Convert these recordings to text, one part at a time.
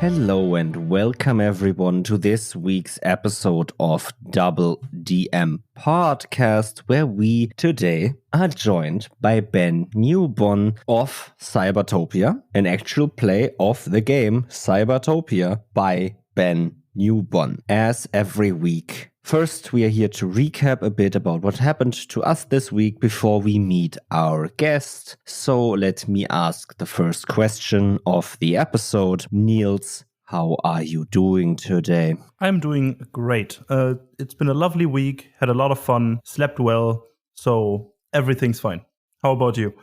Hello and welcome everyone to this week's episode of DoubleDM podcast, where we today are joined by Ben Newbon of Cybertopia, an actual play of the game Cybertopia by Ben Newbon. As every week, first we are here to recap a bit about what happened to us this week before we meet our guest. So let me ask the first question of the episode. Niels, how are you doing today? I'm doing great. It's been a lovely week, had a lot of fun, slept well, so everything's fine. How about you?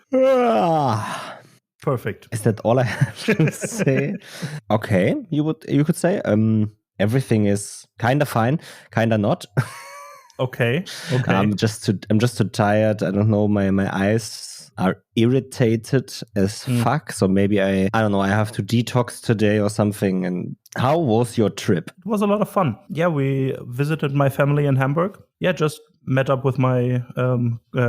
Perfect. Is that all I have to say? Okay, you could say everything is kind of fine, kind of not. Okay. I'm just too tired. I don't know. My eyes are irritated as fuck. So maybe I don't know. I have to detox today or something. And how was your trip? It was a lot of fun. Yeah, we visited my family in Hamburg. Yeah, just met up with my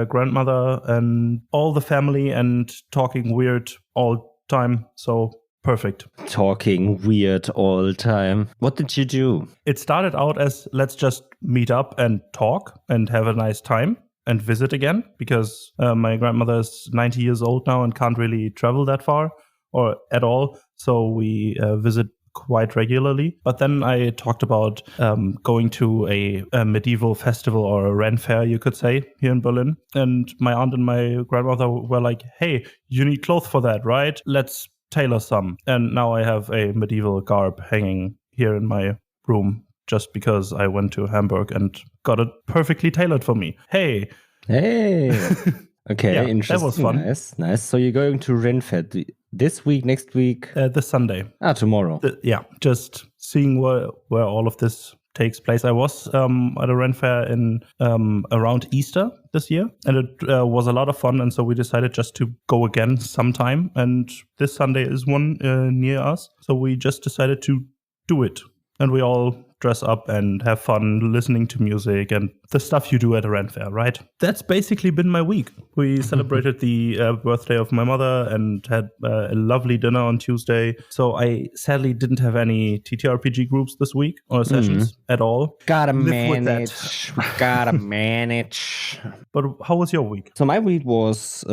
grandmother and all the family and talking weird all time. So perfect. Talking weird all time. What did you do? It started out as let's just meet up and talk and have a nice time and visit again, because my grandmother is 90 years old now and can't really travel that far or at all. So we visit quite regularly. But then I talked about going to a medieval festival or a Ren fair, you could say, here in Berlin. And my aunt and my grandmother were like, hey, you need clothes for that, right? Let's tailor some. And now I have a medieval garb hanging here in my room just because I went to Hamburg and got it perfectly tailored for me. Hey. Okay, yeah, interesting. That was fun. Nice. So you're going to Renfed this week, next week? This Sunday. Tomorrow. Just seeing where all of this takes place. I was at a Ren fair in around Easter this year, and it was a lot of fun. And so we decided just to go again sometime. And this Sunday is one near us, so we just decided to do it. And we all dress up and have fun listening to music and the stuff you do at a Ren fair, right? That's basically been my week. We celebrated the birthday of my mother and had a lovely dinner on Tuesday. So I sadly didn't have any TTRPG groups this week or sessions at all. Gotta manage. But how was your week? So my week was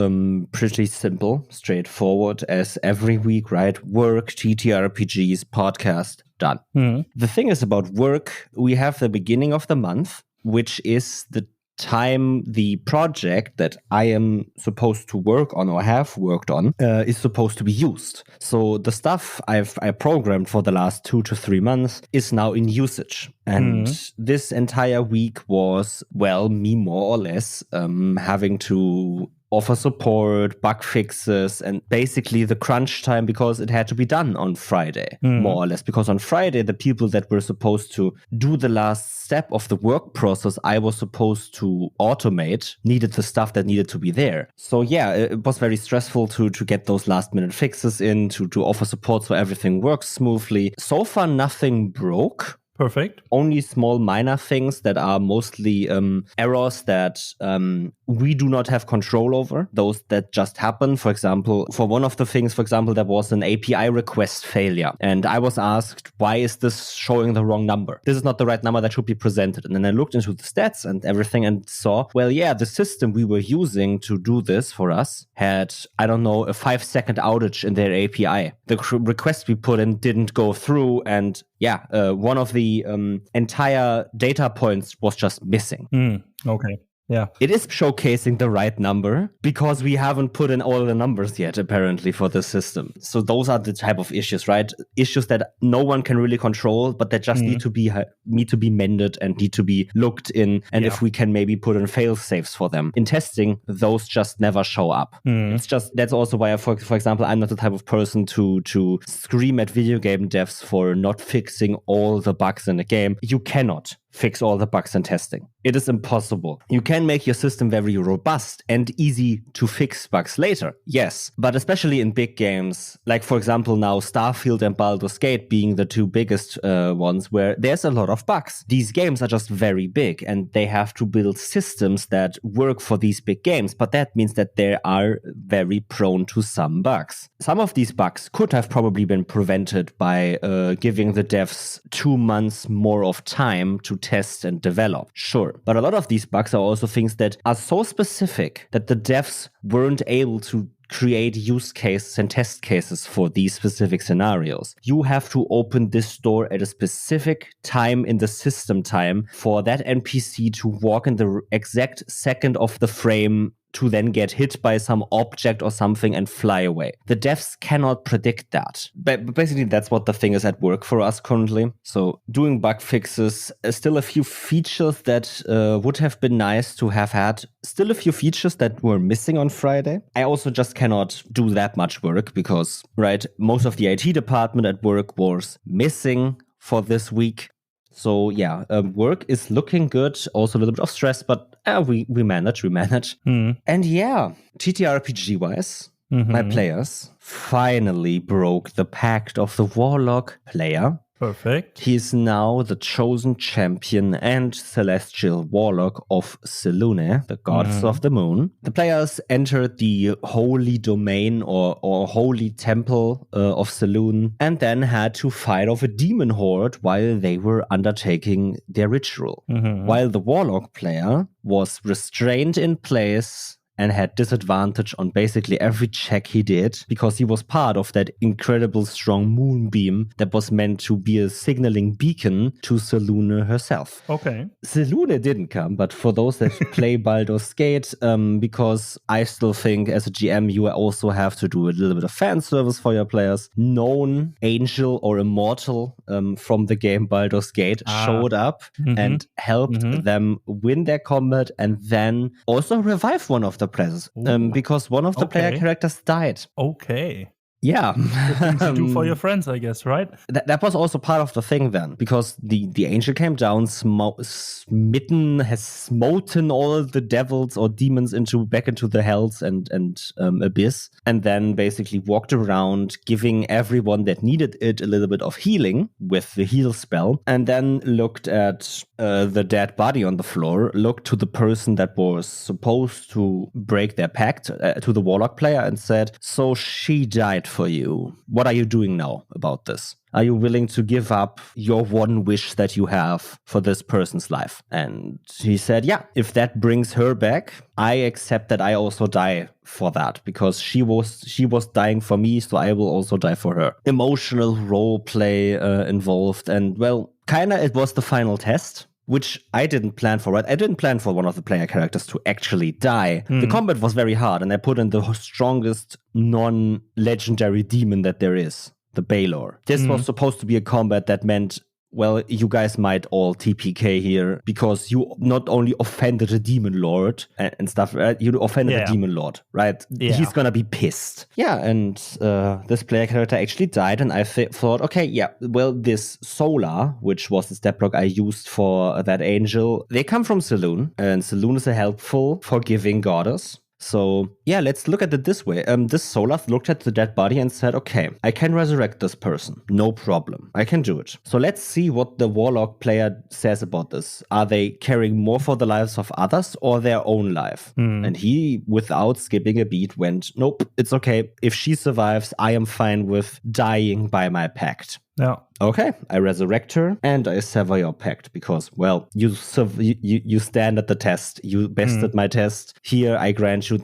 pretty simple, straightforward, as every week, right? Work, TTRPGs, podcast, done. The thing is about work, we have the beginning of the month, which is the time the project that I am supposed to work on or have worked on is supposed to be used. So the stuff I programmed for the last 2 to 3 months is now in usage. And this entire week was, me more or less having to offer support, bug fixes, and basically the crunch time because it had to be done on Friday, more or less. Because on Friday, the people that were supposed to do the last step of the work process I was supposed to automate needed the stuff that needed to be there. So yeah, it was very stressful to get those last minute fixes in, to offer support so everything works smoothly. So far, nothing broke. Perfect. Only small minor things that are mostly errors that we do not have control over. Those that just happen. For example, for one of the things, there was an API request failure. And I was asked, why is this showing the wrong number? This is not the right number that should be presented. And then I looked into the stats and everything and saw, the system we were using to do this for us had, a 5-second outage in their API. The request we put in didn't go through, and one of the entire data points was just missing. Okay. Yeah. It is showcasing the right number because we haven't put in all the numbers yet, apparently, for the system. So those are the type of issues, right? Issues that no one can really control, but that just need to be mended and need to be looked in. And if we can maybe put in fail safes for them. In testing, those just never show up. It's just, that's also why, for example, I'm not the type of person to scream at video game devs for not fixing all the bugs in the game. You cannot. fix all the bugs in testing. It is impossible. You can make your system very robust and easy to fix bugs later, yes. But especially in big games, like for example now Starfield and Baldur's Gate being the two biggest ones where there's a lot of bugs. These games are just very big and they have to build systems that work for these big games, but that means that they are very prone to some bugs. Some of these bugs could have probably been prevented by giving the devs 2 months more of time to test and develop. Sure. But a lot of these bugs are also things that are so specific that the devs weren't able to create use cases and test cases for these specific scenarios. You have to open this door at a specific time in the system time for that NPC to walk in the exact second of the frame to then get hit by some object or something and fly away. The devs cannot predict that. But basically, that's what the thing is at work for us currently. So doing bug fixes, still a few features that would have been nice to have had. Still a few features that were missing on Friday. I also just cannot do that much work because, right, most of the IT department at work was missing for this week. So yeah, work is looking good. Also a little bit of stress, but we manage. And yeah, TTRPG-wise, my players finally broke the pact of the Warlock player. Perfect. He's now the chosen champion and celestial warlock of Selûne, the goddess of the moon. The players entered the holy domain or holy temple of Selûne and then had to fight off a demon horde while they were undertaking their ritual. While the warlock player was restrained in place and had disadvantage on basically every check he did because he was part of that incredible strong moonbeam that was meant to be a signaling beacon to Selûne herself. Okay. Selûne didn't come, but for those that play Baldur's Gate, because I still think as a GM you also have to do a little bit of fan service for your players. Known angel or immortal from the game Baldur's Gate showed up and helped them win their combat and then also revive one of the players because one of the player characters died. Okay. Yeah. Good thing to do for your friends, I guess, right? That was also part of the thing then, because the angel came down, smitten, has smoten all the devils or demons back into the hells and abyss, and then basically walked around giving everyone that needed it a little bit of healing with the heal spell, and then looked at the dead body on the floor, looked to the person that was supposed to break their pact, to the warlock player, and said, "So she died for you. What are you doing now about this? Are you willing to give up your one wish that you have for this person's life?" And he said, yeah, if that brings her back, I accept that I also die for that because she was dying for me, so I will also die for her. Emotional role play involved, and well, kinda it was the final test, which I didn't plan for, right? I didn't plan for one of the player characters to actually die. The combat was very hard, and I put in the strongest non-legendary demon that there is, the Baylor. This was supposed to be a combat that meant, well, you guys might all TPK here because you not only offended a demon lord and stuff, right? You offended a demon lord, right? Yeah. He's gonna be pissed. Yeah, and this player character actually died, and I thought, okay, yeah, well, this Solar, which was the stat block I used for that angel, they come from Selûne, and Selûne is a helpful, forgiving goddess. So, yeah, let's look at it this way. This Solath looked at the dead body and said, okay, I can resurrect this person. No problem. I can do it. So let's see what the Warlock player says about this. Are they caring more for the lives of others or their own life? And he, without skipping a beat, went, nope, it's okay. If she survives, I am fine with dying by my pact. Yeah. Okay, I resurrect her and I sever your pact because, well, you stand at the test. You bested my test. Here, I grant you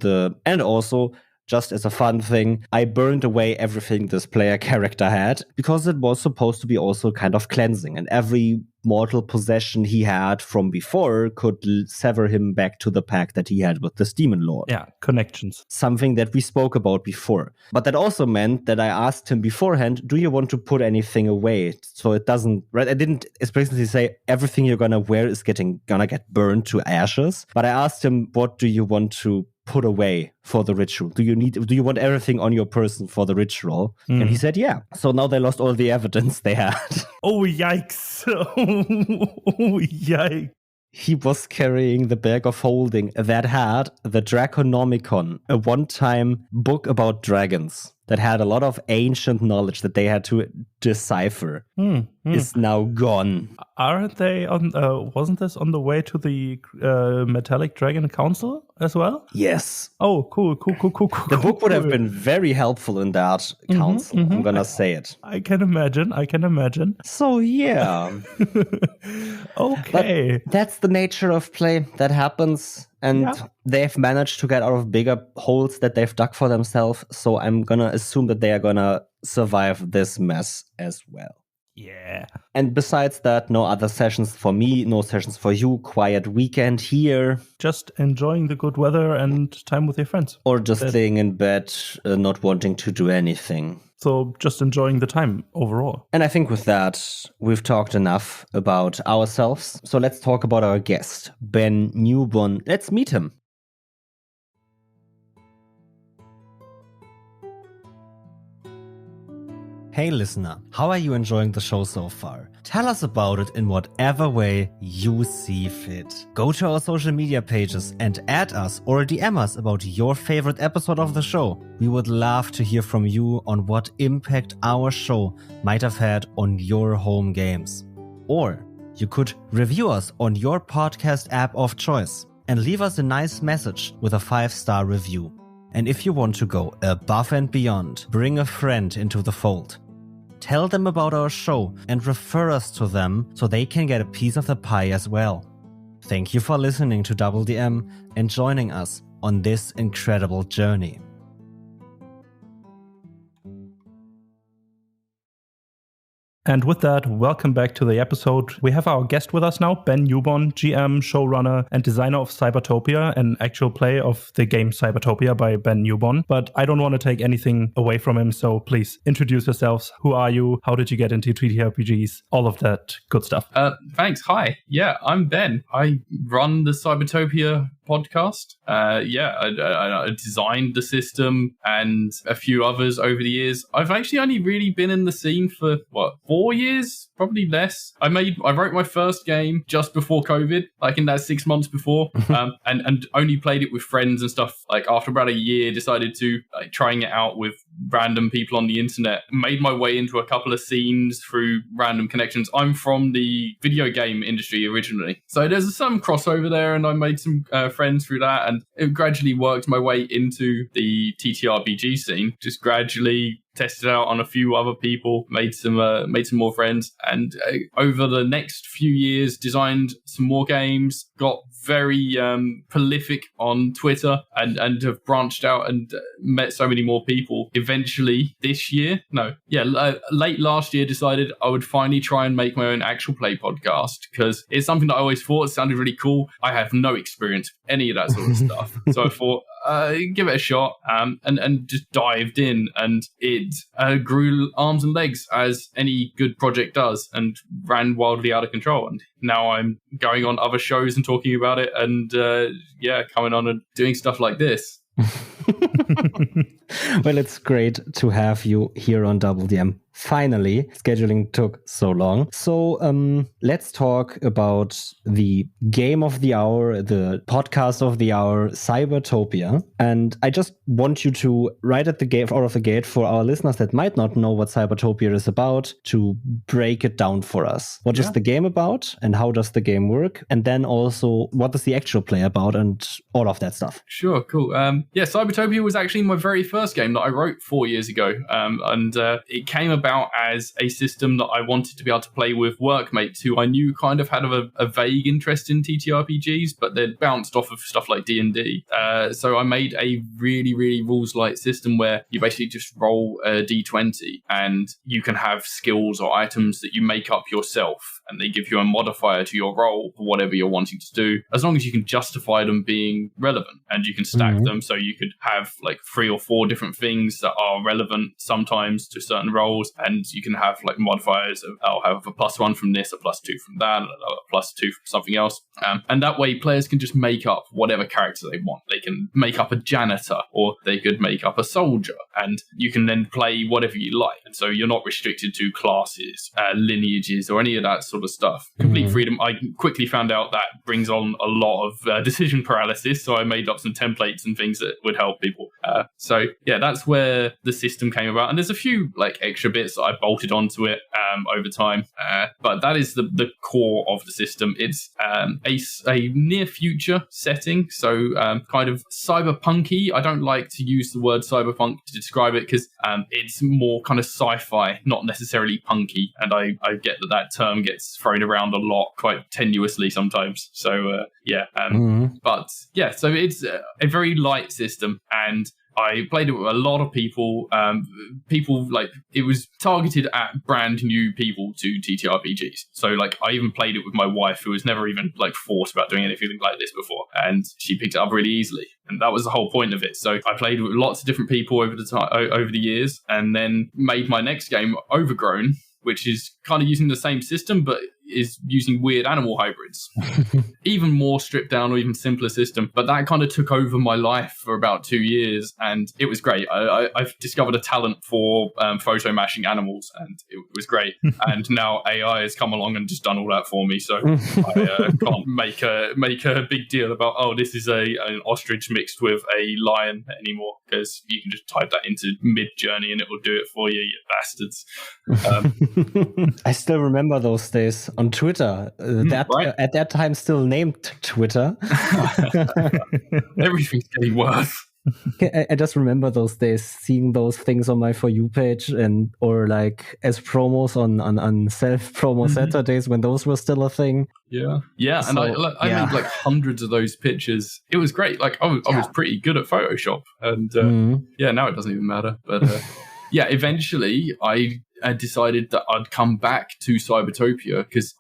and also, just as a fun thing, I burned away everything this player character had because it was supposed to be also kind of cleansing, and every mortal possession he had from before could sever him back to the pact that he had with this demon lord. Yeah, connections. Something that we spoke about before. But that also meant that I asked him beforehand, do you want to put anything away? So it doesn't, right? I didn't especially say everything you're gonna wear is gonna get burned to ashes. But I asked him, what do you want to put away for the ritual? Do you want everything on your person for the ritual? And he said, yeah. So now they lost all the evidence they had. Oh, yikes. Oh, yikes. He was carrying the bag of holding that had the Draconomicon, a one-time book about dragons that had a lot of ancient knowledge that they had to decipher. Is now gone. Aren't they on? Wasn't this on the way to the Metallic Dragon Council as well? Yes. Oh, cool. The book would have been very helpful in that council. I'm gonna say it. I can imagine. So yeah. Okay. But that's the nature of play. That happens. And they've managed to get out of bigger holes that they've dug for themselves. So I'm gonna assume that they are gonna survive this mess as well. Yeah. And besides that, no other sessions for me, no sessions for you. Quiet weekend here. Just enjoying the good weather and time with your friends. Or just laying in bed, not wanting to do anything. So just enjoying the time overall. And I think with that, we've talked enough about ourselves. So let's talk about our guest, Ben Newbon. Let's meet him. Hey listener, how are you enjoying the show so far? Tell us about it in whatever way you see fit. Go to our social media pages and add us or DM us about your favorite episode of the show. We would love to hear from you on what impact our show might have had on your home games. Or you could review us on your podcast app of choice and leave us a nice message with a 5-star review. And if you want to go above and beyond, bring a friend into the fold. Tell them about our show and refer us to them so they can get a piece of the pie as well. Thank you for listening to DoubleDM and joining us on this incredible journey. And with that, welcome back to the episode. We have our guest with us now, Ben Newbon, GM, showrunner, and designer of Cybertopia, an actual play of the game Cybertopia by Ben Newbon. But I don't want to take anything away from him, so please introduce yourselves. Who are you? How did you get into ttrpgs? All of that good stuff. Thanks. Hi. Yeah, I'm Ben. I run the Cybertopia podcast. I designed the system and a few others over the years. I've actually only really been in the scene for 4 years, probably less. I wrote my first game just before COVID, like in that 6 months before, and only played it with friends and stuff. Like after about a year, decided to trying it out with random people on the internet. Made my way into a couple of scenes through random connections. I'm from the video game industry originally, so there's some crossover there, and I made some friends through that, and it gradually worked my way into the ttrpg scene. Just gradually tested out on a few other people, made some more friends, and over the next few years designed some more games, got very prolific on Twitter, and have branched out and met so many more people. Eventually late last year decided I would finally try and make my own actual play podcast, because it's something that I always thought sounded really cool. I have no experience with any of that sort of stuff, so I thought give it a shot, and just dived in, and it grew arms and legs as any good project does, and ran wildly out of control. And now I'm going on other shows and talking about it, and coming on and doing stuff like this. Well, it's great to have you here on DoubleDM. Finally, scheduling took so long. So let's talk about the game of the hour, the podcast of the hour, Cybertopia. And I just want you to, right at the gate, out of the gate, for our listeners that might not know what Cybertopia is about, to break it down for us. What is the game about, and how does the game work? And then also, what is the actual play about, and all of that stuff. Sure, cool. Cybertopia was actually my very first game that I wrote 4 years ago. And it came about as a system that I wanted to be able to play with workmates who I knew kind of had a vague interest in TTRPGs, but they'd bounced off of stuff like D&D. So I made a really, really rules-light system where you basically just roll a D20, and you can have skills or items that you make up yourself, and they give you a modifier to your roll for whatever you're wanting to do, as long as you can justify them being relevant, and you can stack them. So you could have like 3 or 4 different things that are relevant sometimes to certain roles, and you can have like modifiers of, I'll have a +1 from this, a +2 from that, and a +2 from something else. And that way players can just make up whatever character they want. They can make up a janitor, or they could make up a soldier, and you can then play whatever you like. And so you're not restricted to classes, lineages, or any of that sort of stuff. Complete freedom. I quickly found out that brings on a lot of decision paralysis, so I made up some templates and things that would help people. So yeah, that's where the system came about. And there's a few like extra bits that I bolted onto it over time, but that is the core of the system. It's a near future setting, so kind of cyberpunky. I don't like to use the word cyberpunk to describe it because it's more kind of sci-fi, not necessarily punky, and I get that term gets thrown around a lot, quite tenuously sometimes. So but yeah, so it's a very light system, and I played it with a lot of people. People like it was targeted at brand new people to TTRPGs. So like I even played it with my wife, who was never even like thought about doing anything like this before, and she picked it up really easily. And that was the whole point of it. So I played with lots of different people over the years, and then made my next game, Overgrown, which is kind of using the same system, but is using weird animal hybrids. Even more stripped down or even simpler system. But that kind of took over my life for about 2 years, and it was great. I've discovered a talent for photo mashing animals, and it was great. And now AI has come along and just done all that for me, so I can't make a big deal about, oh, this is an ostrich mixed with a lion anymore, because you can just type that into Midjourney and it will do it for you, you bastards. I still remember those days on Twitter. Right? At that time still named Twitter. Everything's getting worse. I just remember those days, seeing those things on my For You page, or like as promos on self-promo Saturdays when those were still a thing. Yeah. So, and I made like hundreds of those pictures. It was great. Like I was pretty good at Photoshop, and now it doesn't even matter. But eventually I decided that I'd come back to Cybertopia, because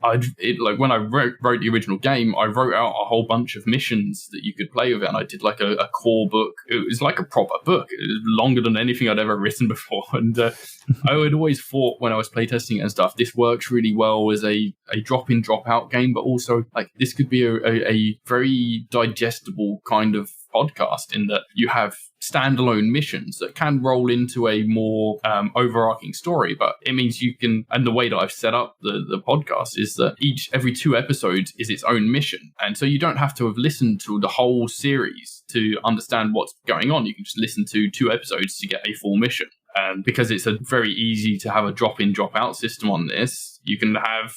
when I wrote the original game, I wrote out a whole bunch of missions that you could play with it, and I did like a core book. It was like a proper book. It was longer than anything I'd ever written before, and I had always thought when I was playtesting it and stuff, this works really well as a drop-in, drop-out game, but also like this could be a very digestible kind of podcast, in that you have standalone missions that can roll into a more overarching story, but it means you can, and the way that I've set up the podcast is that every 2 episodes is its own mission, and so you don't have to have listened to the whole series to understand what's going on. You can just listen to 2 episodes to get a full mission. And because it's very easy to have a drop-in, drop-out system on this, you can have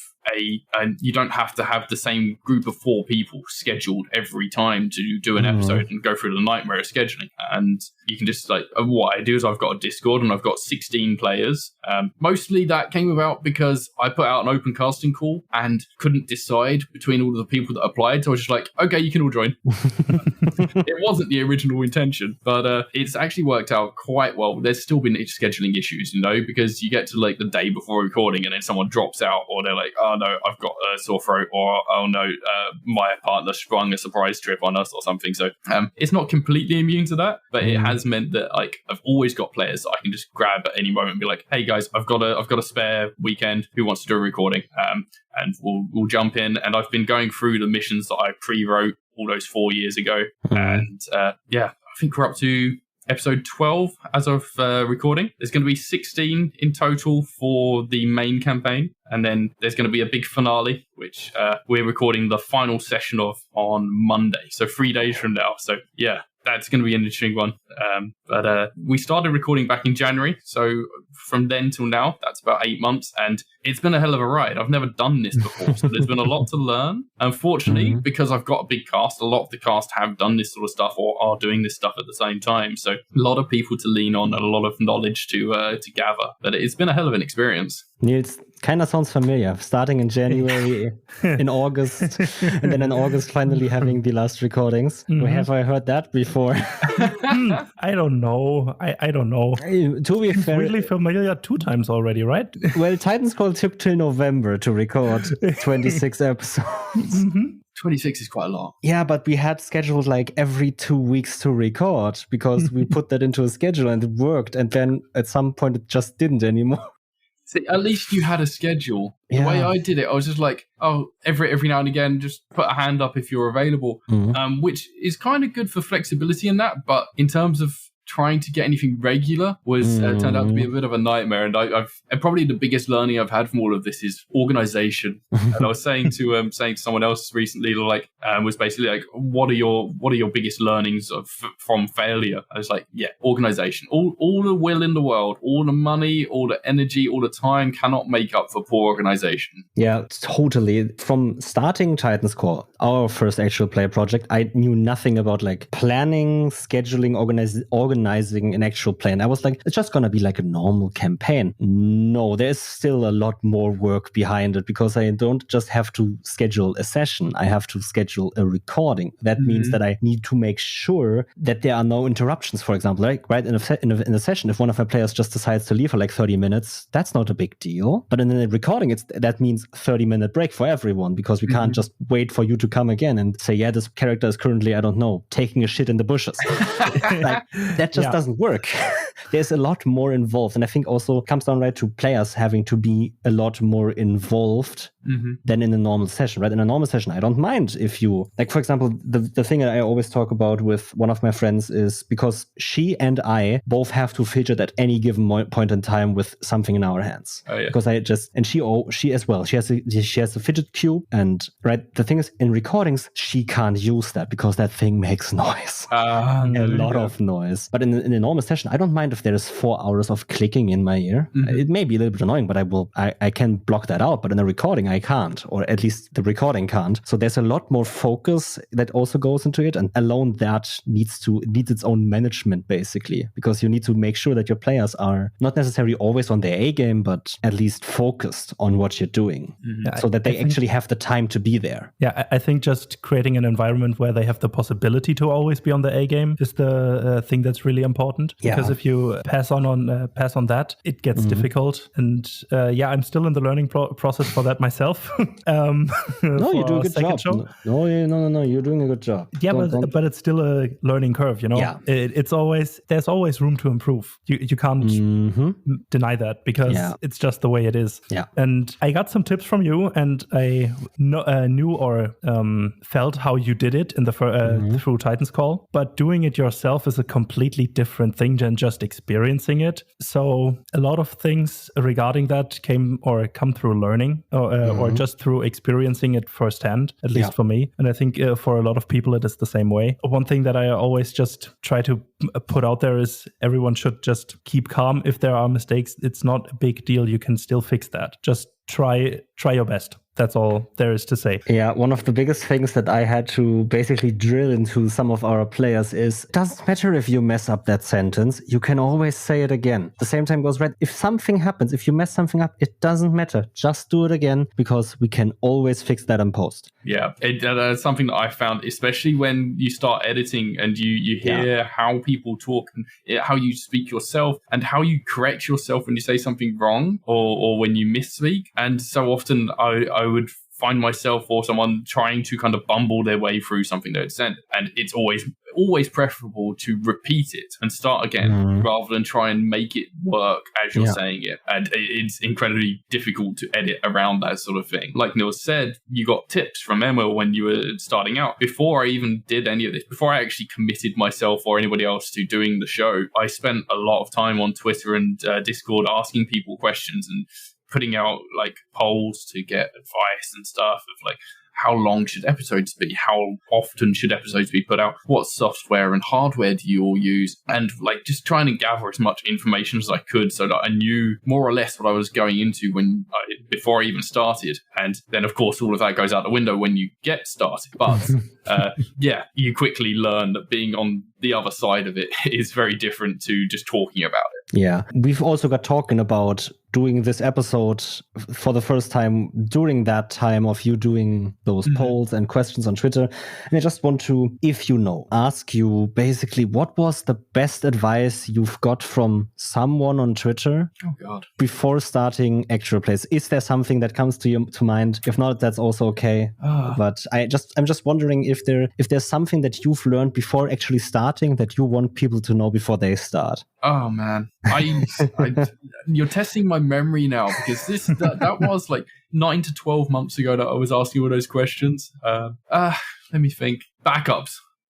you don't have to have the same group of 4 people scheduled every time to do an episode and go through the nightmare of scheduling. And you can just what I do is I've got a Discord and I've got 16 players. Mostly that came about because I put out an open casting call and couldn't decide between all of the people that applied. So I was just like, okay, you can all join. It wasn't the original intention, but it's actually worked out quite well. There's still been scheduling issues, because you get to like the day before recording and then someone drops out, or they're like, oh no, I've got a sore throat, or oh no, my partner sprung a surprise trip on us or something. So it's not completely immune to that, but it has meant that like I've always got players that I can just grab at any moment and be like, hey guys, I've got a spare weekend. Who wants to do a recording? And we'll jump in. And I've been going through the missions that I pre-wrote all those 4 years ago. And I think we're up to episode 12 as of recording. There's going to be 16 in total for the main campaign. And then there's going to be a big finale, which we're recording the final session of on Monday. So 3 days from now. So yeah, that's going to be an interesting one. But we started recording back in January. So from then till now, that's about 8 months. And it's been a hell of a ride. I've never done this before. So there's been a lot to learn. Unfortunately, because I've got a big cast, a lot of the cast have done this sort of stuff or are doing this stuff at the same time. So a lot of people to lean on and a lot of knowledge to gather. But it's been a hell of an experience. Niels, kind of sounds familiar. Starting in January, in August, and then in August finally having the last recordings. Have I heard that before? I don't know. I don't know. To be fair, really familiar 2 times already, right? Well, Titan's Call took till November to record 26 episodes. 26 is quite a lot. Yeah, but we had scheduled like every 2 weeks to record because we put that into a schedule and it worked. And then at some point it just didn't anymore. See, at least you had a schedule. The way I did it, I was just like, every now and again, just put a hand up if you're available, which is kind of good for flexibility in that. But in terms of trying to get anything regular was turned out to be a bit of a nightmare. And and probably the biggest learning I've had from all of this is organization. And I was saying to someone else recently, like, was basically like, what are your biggest learnings from failure? I was like, organization. All the will in the world, all the money, all the energy, all the time cannot make up for poor organization. Yeah, totally. From starting Titan's Core, our first actual play project, I knew nothing about like planning, scheduling, organizing an actual plan. I was like, it's just gonna be like a normal campaign. No, there's still a lot more work behind it, because I don't just have to schedule a session, I have to schedule a recording. That means that I need to make sure that there are no interruptions, for example. Like, right, in a session, if one of my players just decides to leave for like 30 minutes, that's not a big deal. But in a recording, that means 30-minute break for everyone, because we can't just wait for you to come again and say, this character is currently, I don't know, taking a shit in the bushes. Like, that just doesn't work. There's a lot more involved. And I think also comes down right to players having to be a lot more involved than in a normal session, right? In a normal session, I don't mind if you, like, for example, the thing that I always talk about with one of my friends is, because she and I both have to fidget at any given point in time with something in our hands. Because she as well, she has a fidget cube, and right, the thing is, in recordings, she can't use that because that thing makes noise. A lot of noise. But in a normal session, I don't mind if there's 4 hours of clicking in my ear. It may be a little bit annoying, but I can block that out. But in a recording, I can't, or at least the recording can't. So there's a lot more focus that also goes into it, and alone that needs its own management, basically, because you need to make sure that your players are not necessarily always on their A game, but at least focused on what you're doing, so that they actually have the time to be there. Yeah, I think just creating an environment where they have the possibility to always be on the A game is the thing that's really important. Because if you pass on that, it gets difficult. And I'm still in the learning process for that myself. No, you do a good job. No, you're doing a good job. Yeah, but it's still a learning curve, you know? Yeah. There's always room to improve. You can't deny that, because it's just the way it is. Yeah. And I got some tips from you, and I knew or felt how you did it in the through Titan's Call. But doing it yourself is a completely different thing than just experiencing it. So a lot of things regarding that come through learning, or just through experiencing it firsthand, at least for me. And I think for a lot of people, it is the same way. One thing that I always just try to put out there is everyone should just keep calm. If there are mistakes, it's not a big deal. You can still fix that. Just try your best. That's all there is to say. Yeah, one of the biggest things that I had to basically drill into some of our players is, it doesn't matter if you mess up that sentence, you can always say it again. The same time goes right. If something happens, if you mess something up, it doesn't matter. Just do it again, because we can always fix that in post. Yeah, that's something that I found, especially when you start editing and you hear how people talk, and how you speak yourself, and how you correct yourself when you say something wrong, or when you misspeak. And so often I would find myself or someone trying to kind of bumble their way through something that it's sent, and it's always preferable to repeat it and start again rather than try and make it work as you're saying it. And it's incredibly difficult to edit around that sort of thing. Like Neil said, you got tips from Emma when you were starting out. Before I even did any of this, before I actually committed myself or anybody else to doing the show, I spent a lot of time on Twitter and Discord asking people questions and putting out like polls to get advice and stuff of like, how long should episodes be? How often should episodes be put out? What software and hardware do you all use? And like just trying to gather as much information as I could so that I knew more or less what I was going into before I even started. And then of course all of that goes out the window when you get started. But you quickly learn that being on the other side of it is very different to just talking about it. Yeah. We've also got talking about doing this episode for the first time during that time of you doing those polls and questions on Twitter. And I just want to, if you know, ask you basically, what was the best advice you've got from someone on Twitter before starting actual plays? Is there something that comes to mind? If not, that's also okay. But I'm just wondering if there's something that you've learned before actually starting that you want people to know before they start. Oh man, you're testing my my memory now, because that was like 9 to 12 months ago that I was asking all those questions. Let me think.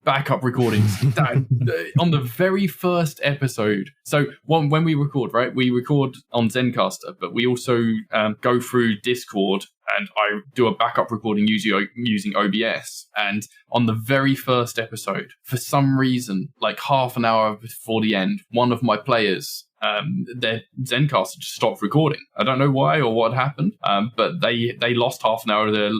Backup recordings on the very first episode. So when we record, right, we record on Zencastr, but we also go through Discord, and I do a backup recording using OBS. And on the very first episode, for some reason, like half an hour before the end, one of my players, their Zencastr just stopped recording. I don't know why or what happened, but they lost half an hour of their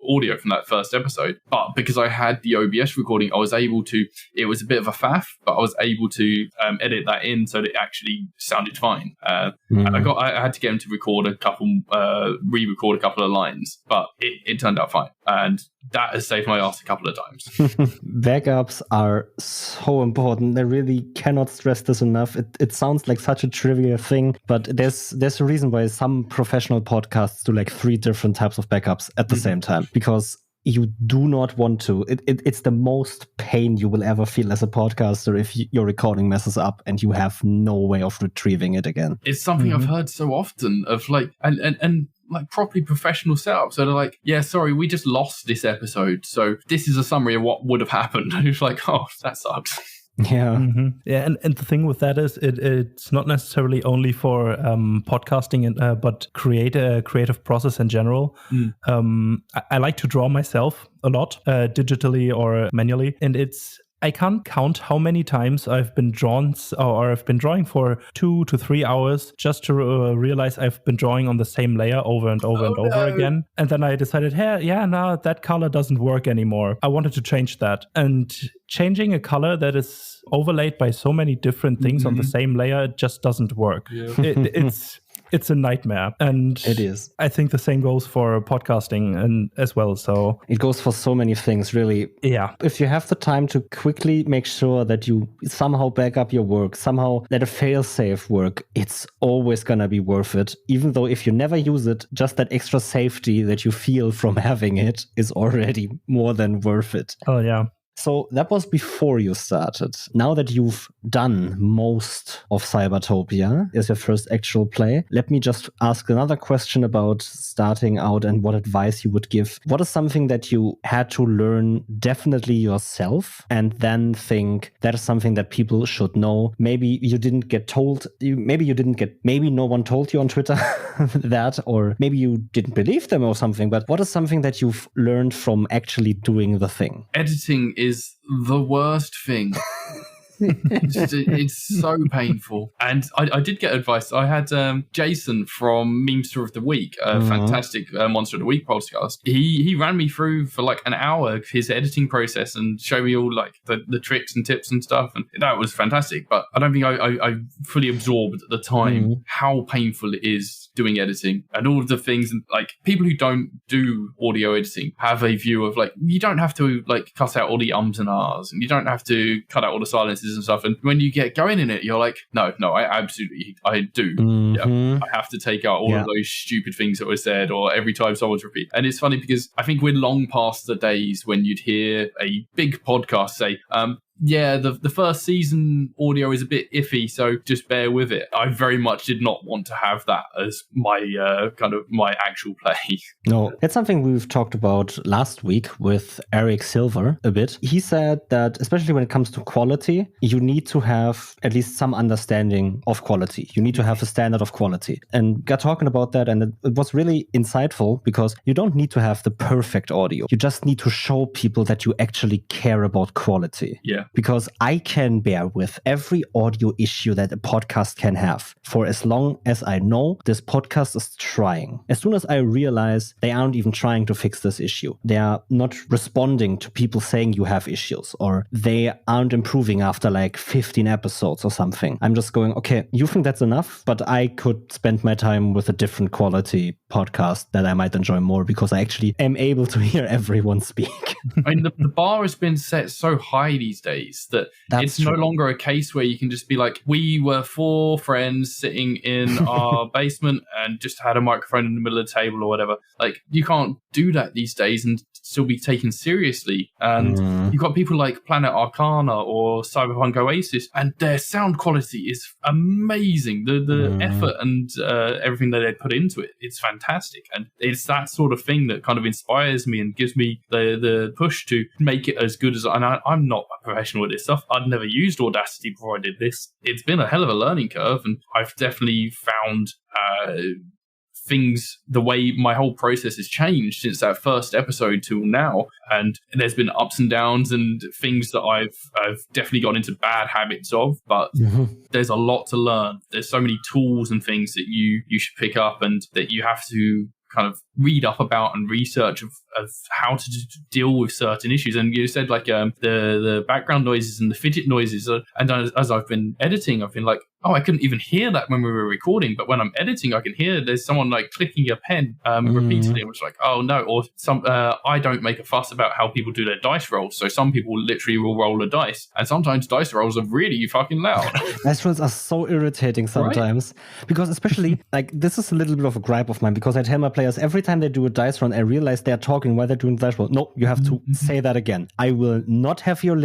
audio from that first episode. But because I had the OBS recording, I was able to, it was a bit of a faff, but I was able to edit that in so that it actually sounded fine. And I had to get him to record re-record a couple of lines, but it turned out fine. And that has saved my ass a couple of times. Backups are so important. I really cannot stress this enough. It sounds like such a trivial thing, but there's a reason why some professional podcasts do like 3 different types of backups at the same time, because you do not want to. It's the most pain you will ever feel as a podcaster if your recording messes up and you have no way of retrieving it again. It's something I've heard so often of like, and like properly professional setup. So they're like, yeah, sorry, we just lost this episode. So this is a summary of what would have happened. And it's like, oh, that sucks. Yeah. Yeah, and the thing with that is it's not necessarily only for podcasting, but creative process in general. I like to draw myself a lot, digitally or manually, and I can't count how many times I've been drawn or I've been drawing for 2 to 3 hours just to realize I've been drawing on the same layer over and over again. And then I decided, hey, no, that color doesn't work anymore. I wanted to change that. And changing a color that is overlaid by so many different things on the same layer, it just doesn't work. Yeah. It's a nightmare. And it is. I think the same goes for podcasting and as well. So it goes for so many things, really. Yeah. If you have the time to quickly make sure that you somehow back up your work, somehow let a fail-safe work, it's always going to be worth it. Even though if you never use it, just that extra safety that you feel from having it is already more than worth it. Oh, yeah. So that was before you started. Now that you've done most of Cybertopia as your first actual play, let me just ask another question about starting out and what advice you would give. What is something that you had to learn definitely yourself and then think that is something that people should know? Maybe you didn't get told, maybe no one told you on Twitter that, or maybe you didn't believe them or something, but what is something that you've learned from actually doing the thing? Editing is the worst thing. It's so painful. And I did get advice. I had Jason from Memester of the Week, a fantastic Monster of the Week podcast. He ran me through for like an hour his editing process and showed me all like the tricks and tips and stuff, and that was fantastic. But I don't think I fully absorbed at the time how painful it is doing editing and all of the things. And like people who don't do audio editing have a view of like, you don't have to like cut out all the ums and ahs, and you don't have to cut out all the silences and stuff. And when you get going in it, you're like, no, I do. Yeah, I have to take out all of those stupid things that were said, or every time someone's repeat. And it's funny because I think we're long past the days when you'd hear a big podcast say, the first season audio is a bit iffy, so just bear with it. I very much did not want to have that as my my actual play. No, that's something we've talked about last week with Eric Silver a bit. He said that especially when it comes to quality, you need to have at least some understanding of quality. You need to have a standard of quality. And got talking about that, and it was really insightful because you don't need to have the perfect audio. You just need to show people that you actually care about quality. Yeah. Because I can bear with every audio issue that a podcast can have for as long as I know this podcast is trying. As soon as I realize they aren't even trying to fix this issue, they are not responding to people saying you have issues, or they aren't improving after like 15 episodes or something, I'm just going, okay, you think that's enough, but I could spend my time with a different quality podcast that I might enjoy more because I actually am able to hear everyone speak. I mean, the bar has been set so high these days days that it's no longer a case where you can just be like, we were 4 friends sitting in our basement and just had a microphone in the middle of the table or whatever. Like, you can't do that these days and still be taken seriously. And you've got people like Planet Arcana or Cyberpunk Oasis, and their sound quality is amazing. The effort and everything that they put into it, it's fantastic. And it's that sort of thing that kind of inspires me and gives me the push to make it as good as I'm not a professional at this stuff. I'd never used Audacity before I did this. It's been a hell of a learning curve, and I've definitely found things, the way my whole process has changed since that first episode till now. And there's been ups and downs and things that I've definitely got into bad habits of, but there's a lot to learn. There's so many tools and things that you should pick up and that you have to kind of read up about and research of how to deal with certain issues. And you said like the background noises and the fidget noises, and as I've been editing, I've been like, oh, I couldn't even hear that when we were recording, but when I'm editing, I can hear there's someone like clicking a pen repeatedly. It was like, oh no. Or I don't make a fuss about how people do their dice rolls, so some people literally will roll a dice, and sometimes dice rolls are really fucking loud. Dice rolls are so irritating sometimes, because especially like this is a little bit of a gripe of mine, because I tell my players every time they do a dice roll, I realize they're talking while they're doing the dice roll. No, you have to say that again. I will not have you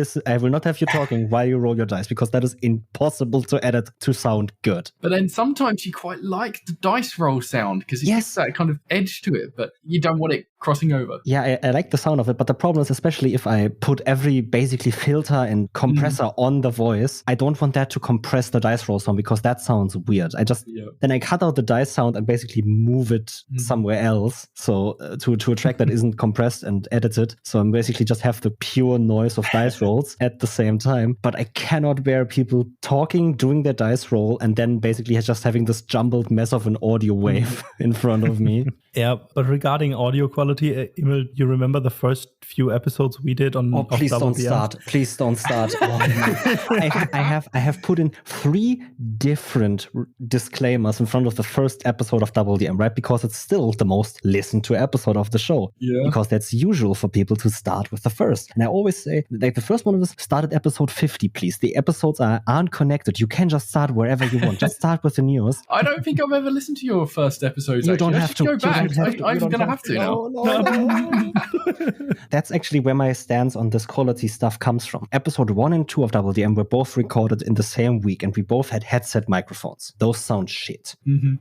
talking while you roll your dice, because that is impossible to edit to sound good. But then sometimes you quite like the dice roll sound because it gives that kind of edge to it, but you don't want it crossing over. Yeah, I like the sound of it, but the problem is, especially if I put every basically filter and compressor on the voice, I don't want that to compress the dice roll sound, because that sounds weird. Then I cut out the dice sound and basically move it somewhere else, so to a track that isn't compressed and edited. So I'm basically just have the pure noise of dice rolls at the same time. But I cannot bear people talking, doing their dice roll, and then basically just having this jumbled mess of an audio wave in front of me. Yeah, but regarding audio quality, Emil, you remember the first few episodes we did on? Oh, please don't start! Please don't start! Oh, I have put in 3 different disclaimers in front of the first episode of DoubleDM, right? Because it's still the most listened to episode of the show. Yeah. Because that's usual for people to start with the first. And I always say, like, the first one of us, start at episode 50, please. The episodes aren't connected. You can just start wherever you want. Just start with the news. I don't think I've ever listened to your first episodes. You don't have to. Go back. I'm going to have to now. No. That's actually where my stance on this quality stuff comes from. Episode 1 and 2 of DoubleDM were both recorded in the same week, and we both had headset microphones. Those sound shit.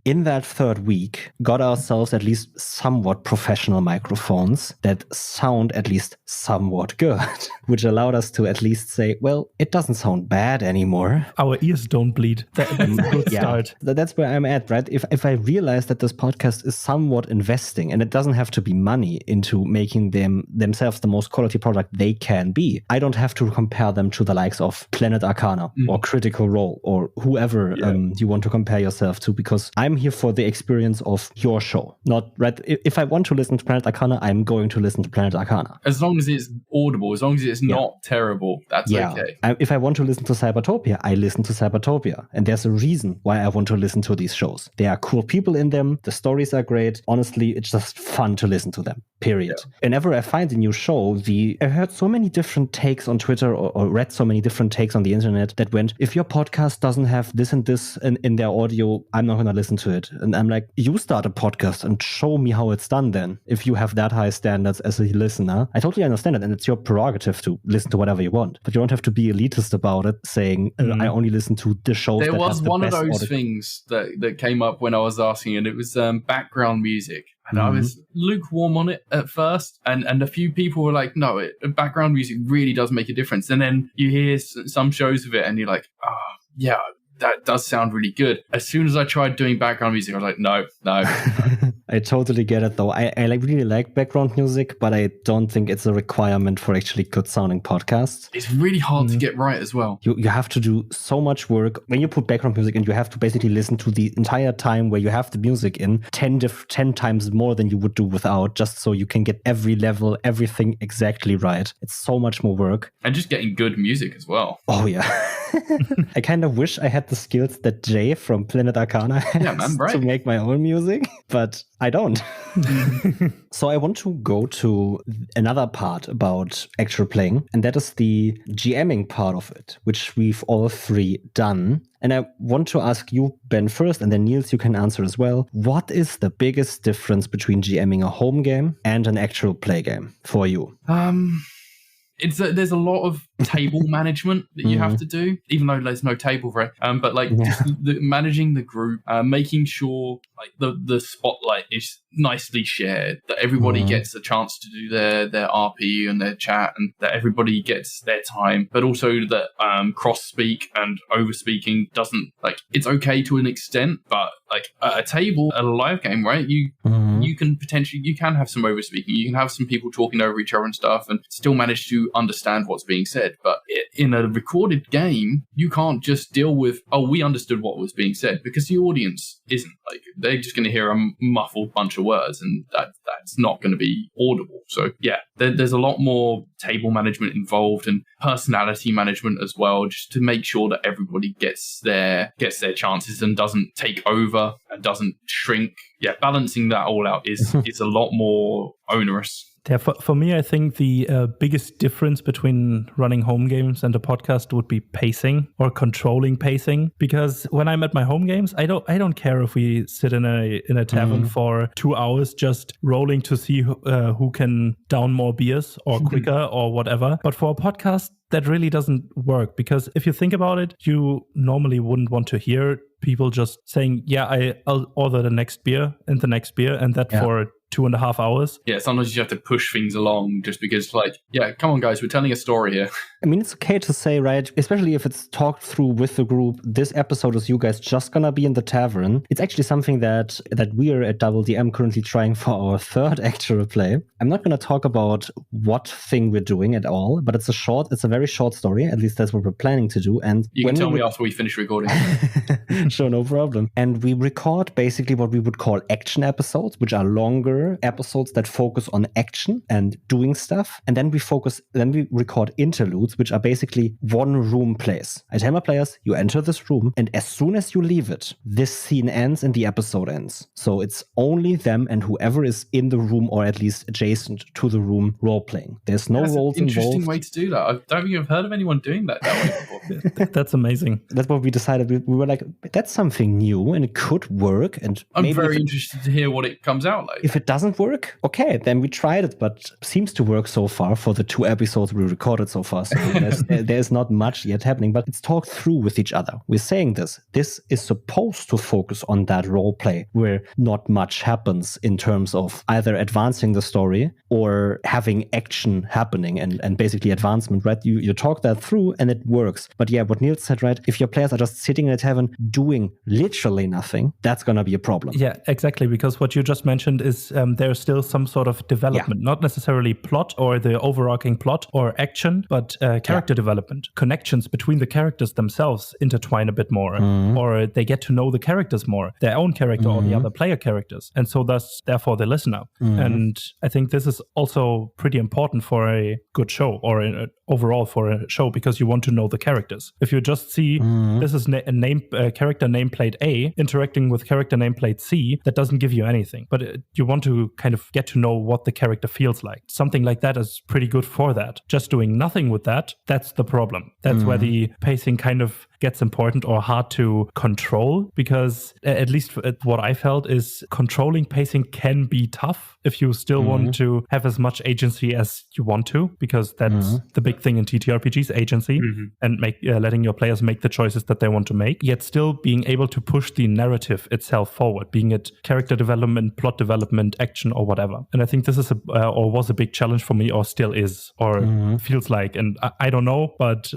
In that third week, got ourselves at least somewhat professional microphones that sound at least somewhat good, which allowed us to at least say, well, it doesn't sound bad anymore. Our ears don't bleed. That's a good start. That's where I'm at, right? If I realize that this podcast is somewhat investing, and it doesn't have to be money, into making themselves the most quality product they can be, I don't have to compare them to the likes of Planet Arcana or Critical Role or whoever you want to compare yourself to, because I'm here for the experience of your show. Not right. If I want to listen to Planet Arcana, I'm going to listen to Planet Arcana. As long as it's audible, as long as it's not terrible, that's okay. If I want to listen to Cybertopia, I listen to Cybertopia. And there's a reason why I want to listen to these shows. There are cool people in them. The stories are great. Honestly, it's just fun to listen to them. Period. Yeah. Whenever I find a new show, I heard so many different takes on Twitter or read so many different takes on the internet that went, if your podcast doesn't have this and this in their audio, I'm not going to listen to it. And I'm like, you start a podcast and show me how it's done then. If you have that high standards as a listener, I totally understand it. And it's your prerogative to listen to whatever you want. But you don't have to be elitist about it, saying, I only listen to the shows that was one of those things that came up when I was asking, and it was background music. And I was lukewarm on it at first. And a few people were like, no, background music really does make a difference. And then you hear some shows of it and you're like, oh, yeah, that does sound really good. As soon as I tried doing background music, I was like, no. I totally get it, though. I really like background music, but I don't think it's a requirement for actually good sounding podcasts. It's really hard to get right as well. You have to do so much work when you put background music in. You have to basically listen to the entire time where you have the music in 10 times more than you would do without, just so you can get every level, everything exactly right. It's so much more work. And just getting good music as well. Oh, yeah. I kind of wish I had the skills that Jay from Planet Arcana has to make my own music, but I don't. So I want to go to another part about actual playing, and that is the GMing part of it, which we've all three done. And I want to ask you, Ben, first, and then Niels, you can answer as well. What is the biggest difference between GMing a home game and an actual play game for you? There's a lot of table management that you have to do, even though there's no table for it. But like just managing the group, making sure like the spotlight is nicely shared, that everybody gets a chance to do their RP and their chat, and that everybody gets their time. But also that cross speak and over speaking doesn't, like, it's okay to an extent, but like at a table at a live game, right? You can have some over speaking. You can have some people talking over each other and stuff, and still manage to understand what's being said. But in a recorded game, you can't just deal with, we understood what was being said, because the audience isn't. Like, they're just going to hear a muffled bunch of words, and that's not going to be audible. So yeah, there's a lot more table management involved, and personality management as well, just to make sure that everybody gets their chances and doesn't take over and doesn't shrink. Yeah, balancing that all out is a lot more onerous. Yeah, for me, I think the biggest difference between running home games and a podcast would be pacing, or controlling pacing. Because when I'm at my home games, I don't care if we sit in a tavern for 2 hours just rolling to see who can down more beers or quicker or whatever. But for a podcast, that really doesn't work, because if you think about it, you normally wouldn't want to hear people just saying, I'll order the next beer, and that for 2.5 hours. Yeah, sometimes you have to push things along just because, like, come on, guys, we're telling a story here. I mean, it's okay to say, right, especially if it's talked through with the group, this episode is you guys just gonna be in the tavern. It's actually something that we are at DoubleDM currently trying for our third actual play. I'm not gonna talk about what thing we're doing at all, but it's a very short story. At least that's what we're planning to do. And you can tell me after we finish recording. Sure, no problem. And we record basically what we would call action episodes, which are longer episodes that focus on action and doing stuff. And then we record interludes, which are basically one room plays. I tell my players, you enter this room, and as soon as you leave it, this scene ends and the episode ends. So it's only them and whoever is in the room, or at least adjacent to the room, role playing. There's no roles involved. That's an interesting way to do that. I don't think I've heard of anyone doing that way before. That's amazing. That's what we decided. We were like, that's something new and it could work. And I'm very interested to hear what it comes out like. If it doesn't work, okay, then we tried it, but seems to work so far for the 2 episodes we recorded so far. So there's not much yet happening, but it's talked through with each other. We're saying this is supposed to focus on that role play where not much happens in terms of either advancing the story or having action happening and basically advancement, right? You talk that through and it works. But yeah, what Niels said, right? If your players are just sitting in a tavern doing literally nothing, that's going to be a problem. Yeah, exactly. Because what you just mentioned is there's still some sort of development, not necessarily plot or the overarching plot or action, but character development. Connections between the characters themselves intertwine a bit more, or they get to know the characters more, their own character or the other player characters. And so therefore they listen up. And I think this is also pretty important for a good show, or overall for a show, because you want to know the characters. If you just see this is a character nameplate A interacting with character nameplate C, that doesn't give you anything. But you want to kind of get to know what the character feels like. Something like that is pretty good for that. Just doing nothing with that, that's the problem. That's where the pacing kind of gets important or hard to control, because at least what I felt is controlling pacing can be tough if you still want to have as much agency as you want to, because that's the big thing in TTRPGs, agency, and letting your players make the choices that they want to make, yet still being able to push the narrative itself forward, being it character development, plot development, action, or whatever. And I think this is or was a big challenge for me, or still is, or feels like, and I don't know, but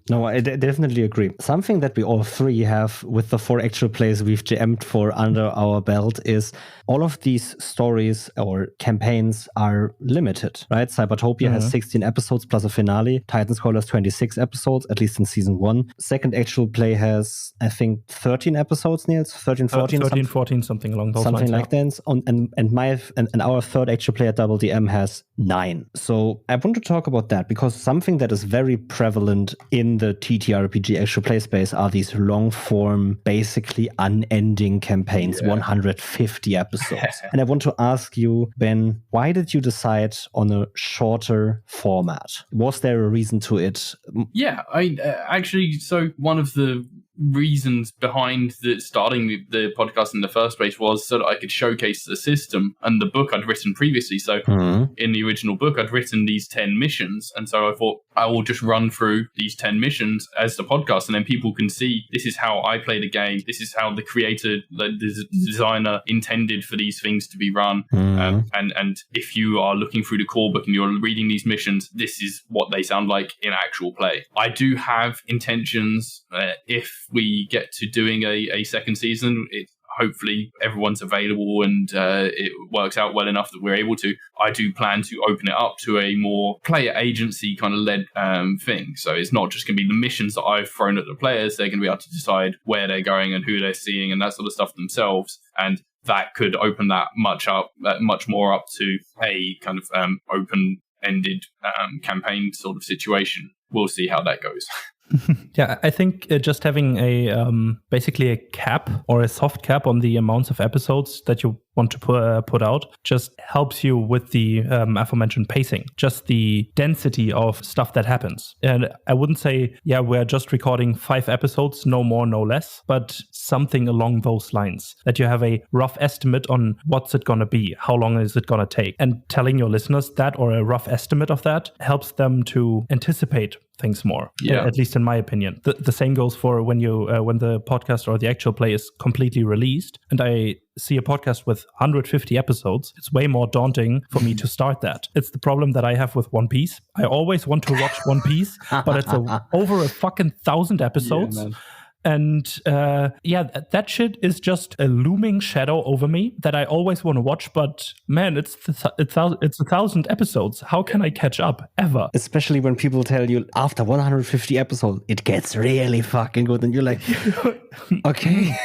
no, I definitely agree. Something that we all three have with the 4 actual plays we've GM'd for under our belt is all of these stories or campaigns are limited, right? Cybertopia has 16 episodes plus a finale. Titan's Call has 26 episodes, at least in season 1. Second actual play has, I think, 13 episodes, Niels? 13, 14? 14, something along those lines. Something like that. And our third actual play at DoubleDM has 9. So I want to talk about that because something that is very prevalent in the TTRPG actual play space are these long form, basically unending campaigns, 150 episodes. And I want to ask you, Ben, why did you decide on a shorter format? Was there a reason to it? Yeah, so one of the reasons behind starting the podcast in the first place was so that I could showcase the system and the book I'd written previously. So in the original book, I'd written these 10 missions. And so I thought I will just run through these 10 missions as the podcast. And then people can see this is how I play the game. This is how the creator, the designer intended for these things to be run. And if you are looking through the core book and you're reading these missions, this is what they sound like in actual play. I do have intentions if we get to doing a second season, hopefully everyone's available and it works out well enough that we're able to. I do plan to open it up to a more player agency kind of led thing. So it's not just going to be the missions that I've thrown at the players. They're going to be able to decide where they're going and who they're seeing and that sort of stuff themselves. And that could open that much more up to a kind of open-ended campaign sort of situation. We'll see how that goes. Yeah, I think just having basically a cap or a soft cap on the amounts of episodes that you want to put out just helps you with the aforementioned pacing, just the density of stuff that happens. And I wouldn't say, we're just recording 5 episodes, no more, no less, but something along those lines, that you have a rough estimate on what's it going to be, how long is it going to take. And telling your listeners that, or a rough estimate of that, helps them to anticipate things more, at least in my opinion. The same goes for when the podcast or the actual play is completely released and I see a podcast with 150 episodes. It's way more daunting for me to start that. It's the problem that I have with One Piece. I always want to watch One Piece, but it's over a fucking 1,000 episodes. Yeah, and that shit is just a looming shadow over me that I always want to watch. But man, it's 1,000 episodes. How can I catch up ever? Especially when people tell you after 150 episodes, it gets really fucking good, and you're like, okay.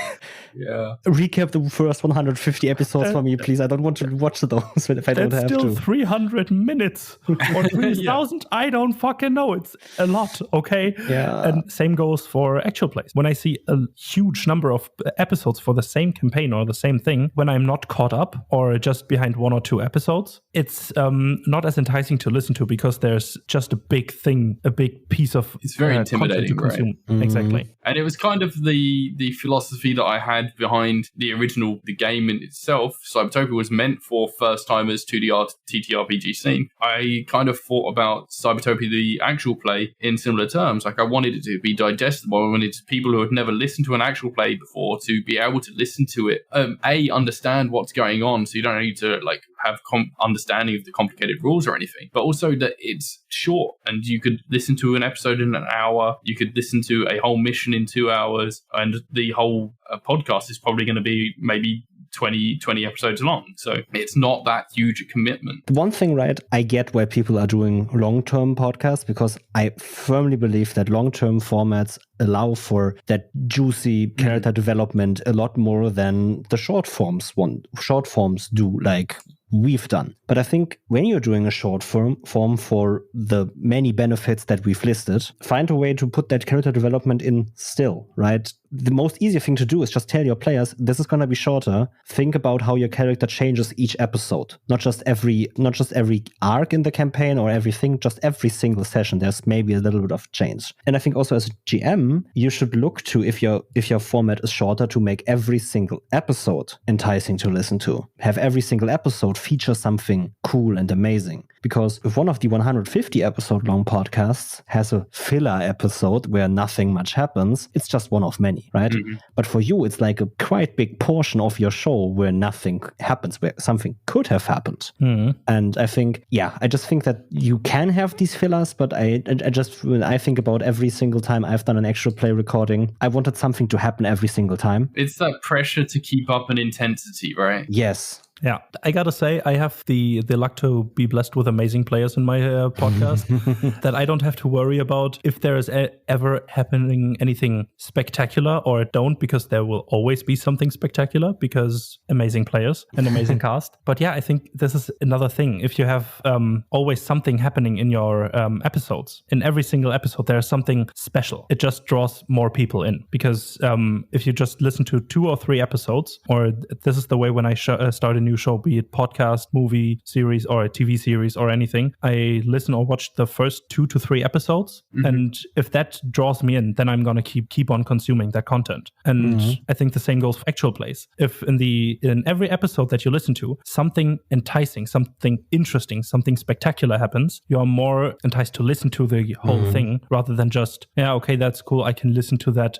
Yeah. Recap the first 150 episodes for me, please. I don't want to watch those if I don't have to. It's still 300 minutes or 3,000. I don't fucking know. It's a lot, okay? Yeah. And same goes for actual plays. When I see a huge number of episodes for the same campaign or the same thing, when I'm not caught up or just behind 1 or 2 episodes, it's not as enticing to listen to because there's just a big piece of it's very intimidating to consume. Right? Mm-hmm. Exactly. And it was kind of the philosophy that I had behind the game in itself. Cybertopia was meant for first timers to the TTRPG scene. I kind of thought about Cybertopia, the actual play, in similar terms. Like I wanted it to be digestible. I wanted people who had never listened to an actual play before to be able to listen to it. Understand what's going on, so you don't need to have understanding of the complicated rules or anything, but also that it's short and you could listen to an episode in an hour, you could listen to a whole mission in 2 hours, and the whole podcast is probably going to be maybe 20 episodes long. So it's not that huge a commitment. One thing, right, I get why people are doing long-term podcasts, because I firmly believe that long-term formats allow for that juicy character development a lot more than the short forms do, like we've done. But I think when you're doing a short form for the many benefits that we've listed, find a way to put that character development in still, right? The most easy thing to do is just tell your players, this is going to be shorter. Think about how your character changes each episode. Not just every arc in the campaign or everything, just every single session. There's maybe a little bit of change. And I think also as a GM, you should look to, if your format is shorter, to make every single episode enticing to listen to. Have every single episode feature something cool and amazing. Because if one of the 150 episode long podcasts has a filler episode where nothing much happens, it's just one of many, right? Mm-hmm. But for you, it's like a quite big portion of your show where nothing happens, where something could have happened. Mm-hmm. And I just think that you can have these fillers, but when I think about every single time I've done an actual play recording, I wanted something to happen every single time. It's that pressure to keep up an intensity, right? Yes. Yeah, I gotta say, I have the luck to be blessed with amazing players in my podcast that I don't have to worry about if there is ever happening anything spectacular or don't, because there will always be something spectacular because amazing players and amazing cast. But yeah, I think this is another thing. If you have always something happening in your episodes, in every single episode, there's something special. It just draws more people in, because if you just listen to 2 or 3 episodes, or this is the way when I start a new show, be it podcast, movie series, or a TV series or anything, I listen or watch the first 2 to 3 episodes. And if that draws me in, then I'm going to keep on consuming that content. And I think the same goes for actual plays. If in every episode that you listen to, something enticing, something interesting, something spectacular happens, you are more enticed to listen to the whole thing rather than just, yeah, okay, that's cool, I can listen to that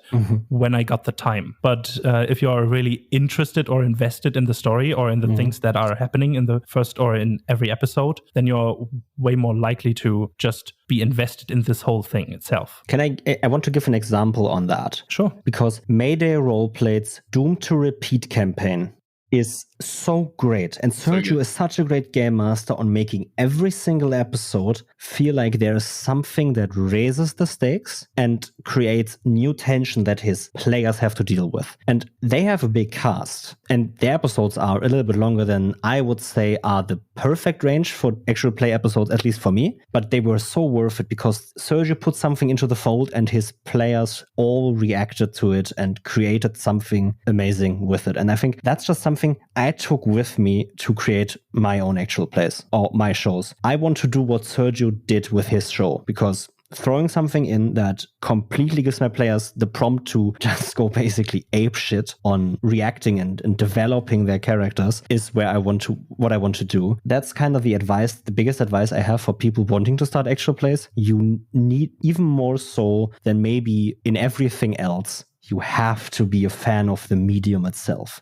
when I got the time. But if you are really interested or invested in the story or in the things that are happening in the first or in every episode, then you're way more likely to just be invested in this whole thing itself. I want to give an example on that. Sure. Because Mayday Roleplay's Doomed to Repeat campaign is so great. And Sergio is such a great game master on making every single episode feel like there is something that raises the stakes and creates new tension that his players have to deal with. And they have a big cast, and their episodes are a little bit longer than I would say are the perfect range for actual play episodes, at least for me. But they were so worth it because Sergio put something into the fold and his players all reacted to it and created something amazing with it. And I think that's just something I took with me to create my own actual plays or my shows. I want to do what Sergio did with his show, because throwing something in that completely gives my players the prompt to just go basically ape shit on reacting and developing their characters is what I want to do. That's kind of the biggest advice I have for people wanting to start actual plays. You need, even more so than maybe in everything else, you have to be a fan of the medium itself.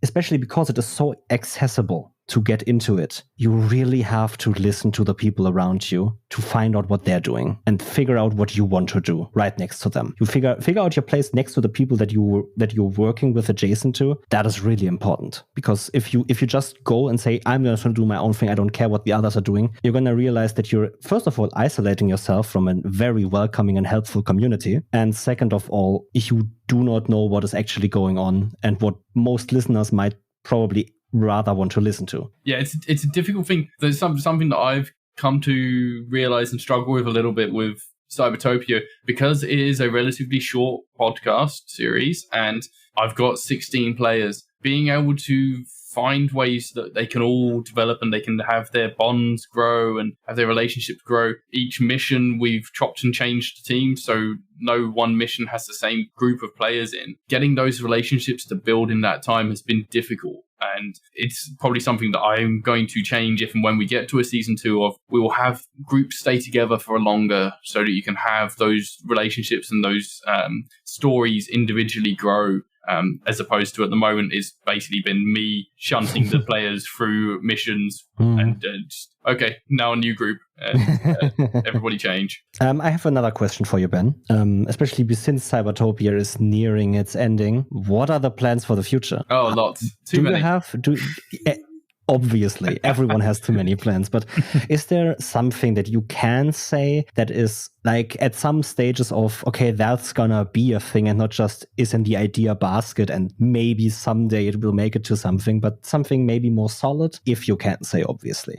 Especially because it is so accessible to get into it. You really have to listen to the people around you to find out what they're doing and figure out what you want to do right next to them. You figure out your place next to the people that you're working with adjacent to. That is really important, because if you just go and say, I'm going to do my own thing, I don't care what the others are doing, you're going to realize that you're, first of all, isolating yourself from a very welcoming and helpful community. And second of all, you do not know what is actually going on and what most listeners might probably rather want to listen to. Yeah, it's a difficult thing. There's something that I've come to realize and struggle with a little bit with Cybertopia, because it is a relatively short podcast series and I've got 16 players. Being able to find ways that they can all develop and they can have their bonds grow and have their relationships grow. Each mission we've chopped and changed the team, so no one mission has the same group of players in. Getting those relationships to build in that time has been difficult. And it's probably something that I'm going to change if and when we get to a season 2 of, we will have groups stay together for longer so that you can have those relationships and those stories individually grow. As opposed to at the moment, it's basically been me shunting the players through missions and just, okay, now a new group. Everybody change. I have another question for you, Ben. Especially since Cybertopia is nearing its ending, what are the plans for the future? Oh, lots. Too many. Obviously, everyone has too many plans, but is there something that you can say that is like at some stages of, okay, that's gonna be a thing and not just is in the idea basket and maybe someday it will make it to something, but something maybe more solid, if you can say, obviously?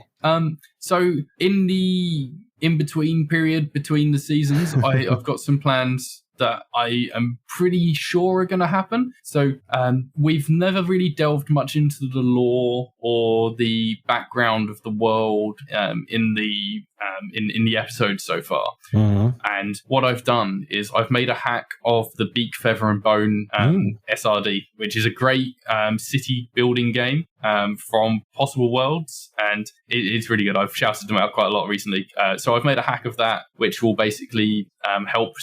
So in the in-between period between the seasons, I've got some plans that I am pretty sure are going to happen. So we've never really delved much into the lore or the background of the world in the episode so far. And what I've done is I've made a hack of the Beak, Feather and Bone SRD, which is a great city building game from Possible Worlds, and it's really good. I've shouted them out quite a lot recently. So I've made a hack of that, which will basically help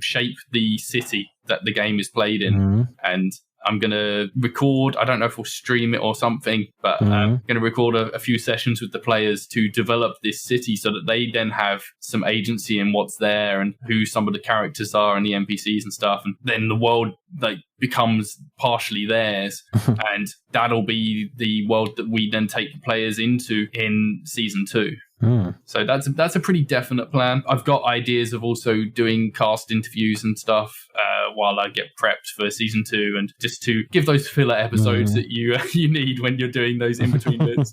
shape the city that the game is played in. And I'm going to record. I don't know if we'll stream it or something, but I'm going to record a few sessions with the players to develop this city so that they then have some agency in what's there and who some of the characters are and the NPCs and stuff. And then the world becomes partially theirs. And that'll be the world that we then take the players into in season 2. So that's a pretty definite plan. I've got ideas of also doing cast interviews and stuff while I get prepped for season 2, and just to give those filler episodes that you need when you're doing those in between bits.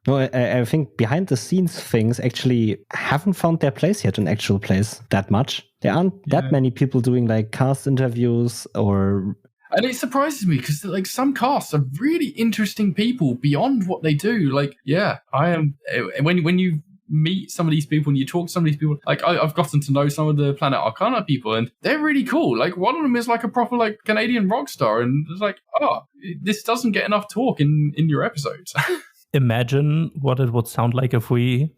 No, I think behind the scenes things actually haven't found their place yet in actual plays that much. There aren't that many people doing like cast interviews or. And it surprises me because like some casts are really interesting people beyond what they do. Like, I am when you meet some of these people and you talk to some of these people, like I've gotten to know some of the Planet Arcana people and they're really cool. Like one of them is like a proper like Canadian rock star, and it's like, this doesn't get enough talk in your episodes. Imagine what it would sound like if we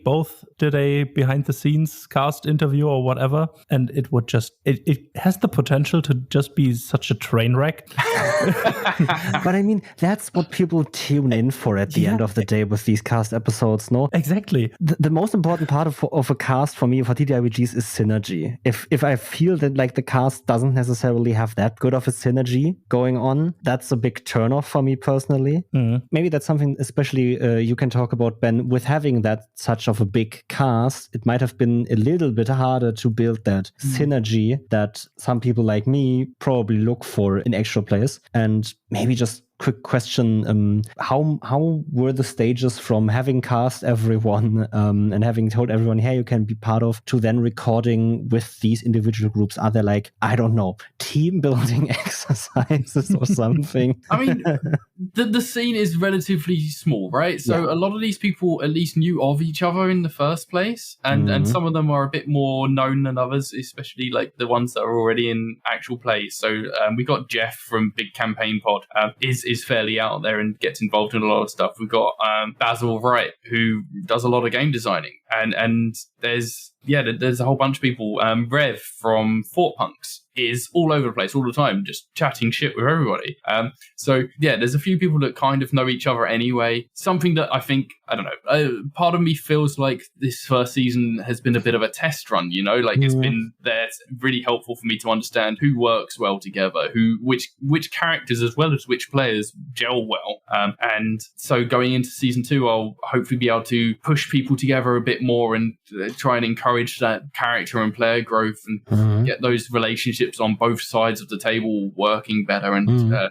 both did a behind the scenes cast interview or whatever, and it would just it has the potential to just be such a train wreck. But I mean, that's what people tune in for at the end of the day with these cast episodes, no? Exactly. The most important part of a cast for me, for TTRPGs, is synergy. If I feel that like the cast doesn't necessarily have that good of a synergy going on, that's a big turnoff for me personally. Maybe that's something especially you can talk about, Ben, with having that such of a big cast. It might have been a little bit harder to build that synergy that some people like me probably look for in actual plays. And maybe just quick question, how were the stages from having cast everyone and having told everyone, hey, you can be part of, to then recording with these individual groups? Are there like, I don't know, team building exercises or something? I mean, the scene is relatively small, right? So a lot of these people at least knew of each other in the first place, and some of them are a bit more known than others, especially like the ones that are already in actual plays. So we got Jeff from Big Campaign Pod, is fairly out there and gets involved in a lot of stuff. We've got Basil Wright, who does a lot of game designing, and there's a whole bunch of people. Rev from Fort Punks is all over the place all the time, just chatting shit with everybody. So there's a few people that kind of know each other anyway. Something that I think, I don't know, part of me feels like this first season has been a bit of a test run, you know, like it's been there really helpful for me to understand who works well together, which characters as well as which players gel well. And so going into season 2, I'll hopefully be able to push people together a bit more and try and encourage that character and player growth and get those relationships on both sides of the table working better and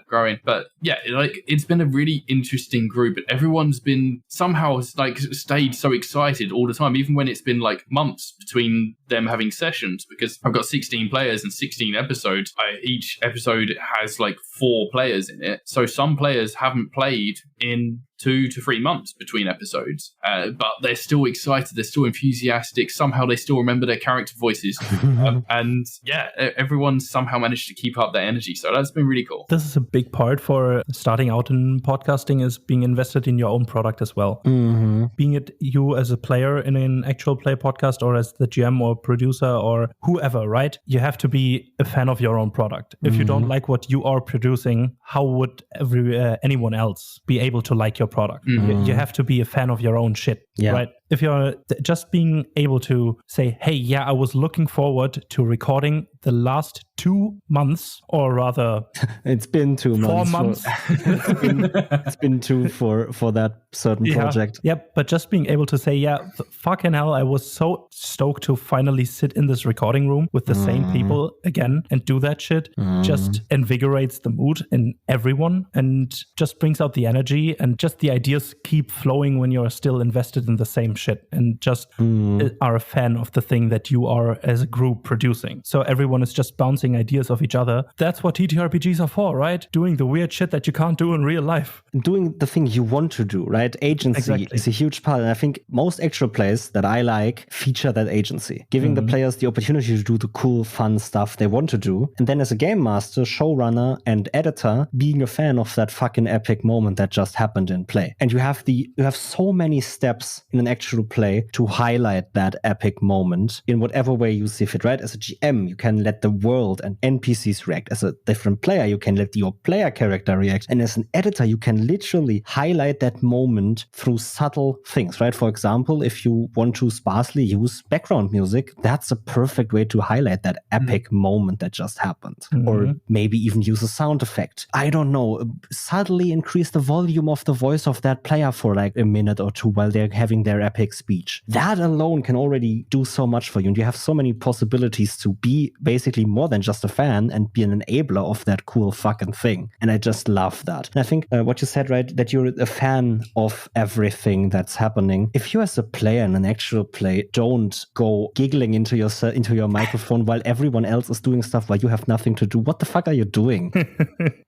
growing. But it's been a really interesting group, and everyone's been somehow like stayed so excited all the time, even when it's been like months between them having sessions, because I've got 16 players and 16 episodes. Each episode has like 4 players in it, so some players haven't played in 2 to 3 months between episodes, but they're still excited, they're still enthusiastic, somehow they still remember their character voices, and everyone's somehow managed to keep up their energy, so that's been really cool. This is a big part for starting out in podcasting, is being invested in your own product as well. Being it you as a player in an actual play podcast, or as the GM or producer or whoever, right? You have to be a fan of your own product. If you don't like what you are producing, how would anyone else be able to like your product? You have to be a fan of your own shit, right? If you're just being able to say, hey, I was looking forward to recording the last 2 months, or rather it's been 2 months. 4 months. It's been 2 for that certain project. But just being able to say, fucking hell, I was so stoked to finally sit in this recording room with the same people again and do that shit, just invigorates the mood in everyone and just brings out the energy, and just the ideas keep flowing when you're still invested in the same shit and just are a fan of the thing that you are as a group producing. So everyone is just bouncing ideas off each other. That's what TTRPGs are for, right? Doing the weird shit that you can't do in real life. Doing the thing you want to do, right? Agency is a huge part. And I think most actual plays that I like feature that agency, giving the players the opportunity to do the cool, fun stuff they want to do. And then as a game master, showrunner, and editor, being a fan of that fucking epic moment that just happened in play. And you have so many steps in an actual actual play to highlight that epic moment in whatever way you see fit, right? As a GM, you can let the world and NPCs react. As a different player, you can let your player character react. And as an editor, you can literally highlight that moment through subtle things, right? For example, if you want to sparsely use background music, that's a perfect way to highlight that epic moment that just happened. Or maybe even use a sound effect. I don't know, subtly increase the volume of the voice of that player for like a minute or two while they're having their epic speech. That alone can already do so much for you. And you have so many possibilities to be basically more than just a fan and be an enabler of that cool fucking thing. And I just love that. And I think what you said, right, that you're a fan of everything that's happening. If you as a player in an actual play don't go giggling into your microphone while everyone else is doing stuff while you have nothing to do, what the fuck are you doing?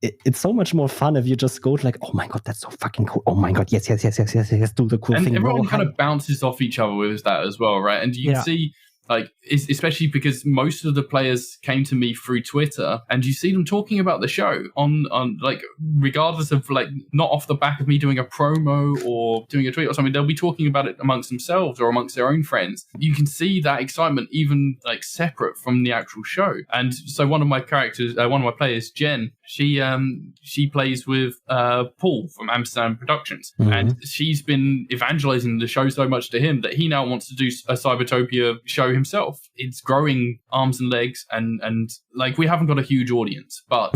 It's so much more fun if you just go like, oh my god, that's so fucking cool. Oh my god, yes, do the cool thing. And everyone kind of bounces off each other with that as well, right? And you can see, like, especially because most of the players came to me through Twitter, and you see them talking about the show on like, regardless of like, not off the back of me doing a promo or doing a tweet or something, they'll be talking about it amongst themselves or amongst their own friends. You can see that excitement even like separate from the actual show. And so one of my players, Jen, she plays with Paul from Amsterdam Productions, and she's been evangelizing the show so much to him that he now wants to do a Cybertopia show himself. It's growing arms and legs, and like, we haven't got a huge audience, but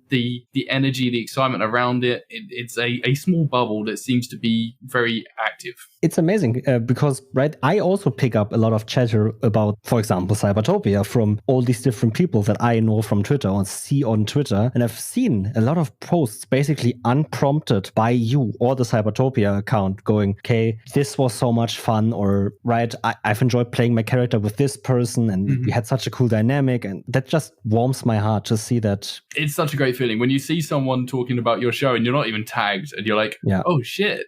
the energy, the excitement around it's a small bubble that seems to be very active. It's amazing because, right, I also pick up a lot of chatter about, for example, Cybertopia from all these different people that I know from Twitter or see on Twitter. And I've seen a lot of posts basically unprompted by you or the Cybertopia account going, okay, this was so much fun, or right, I've enjoyed playing my character with this person and we had such a cool dynamic. And that just warms my heart to see that. It's such a great feeling when you see someone talking about your show and you're not even tagged and you're like, oh shit,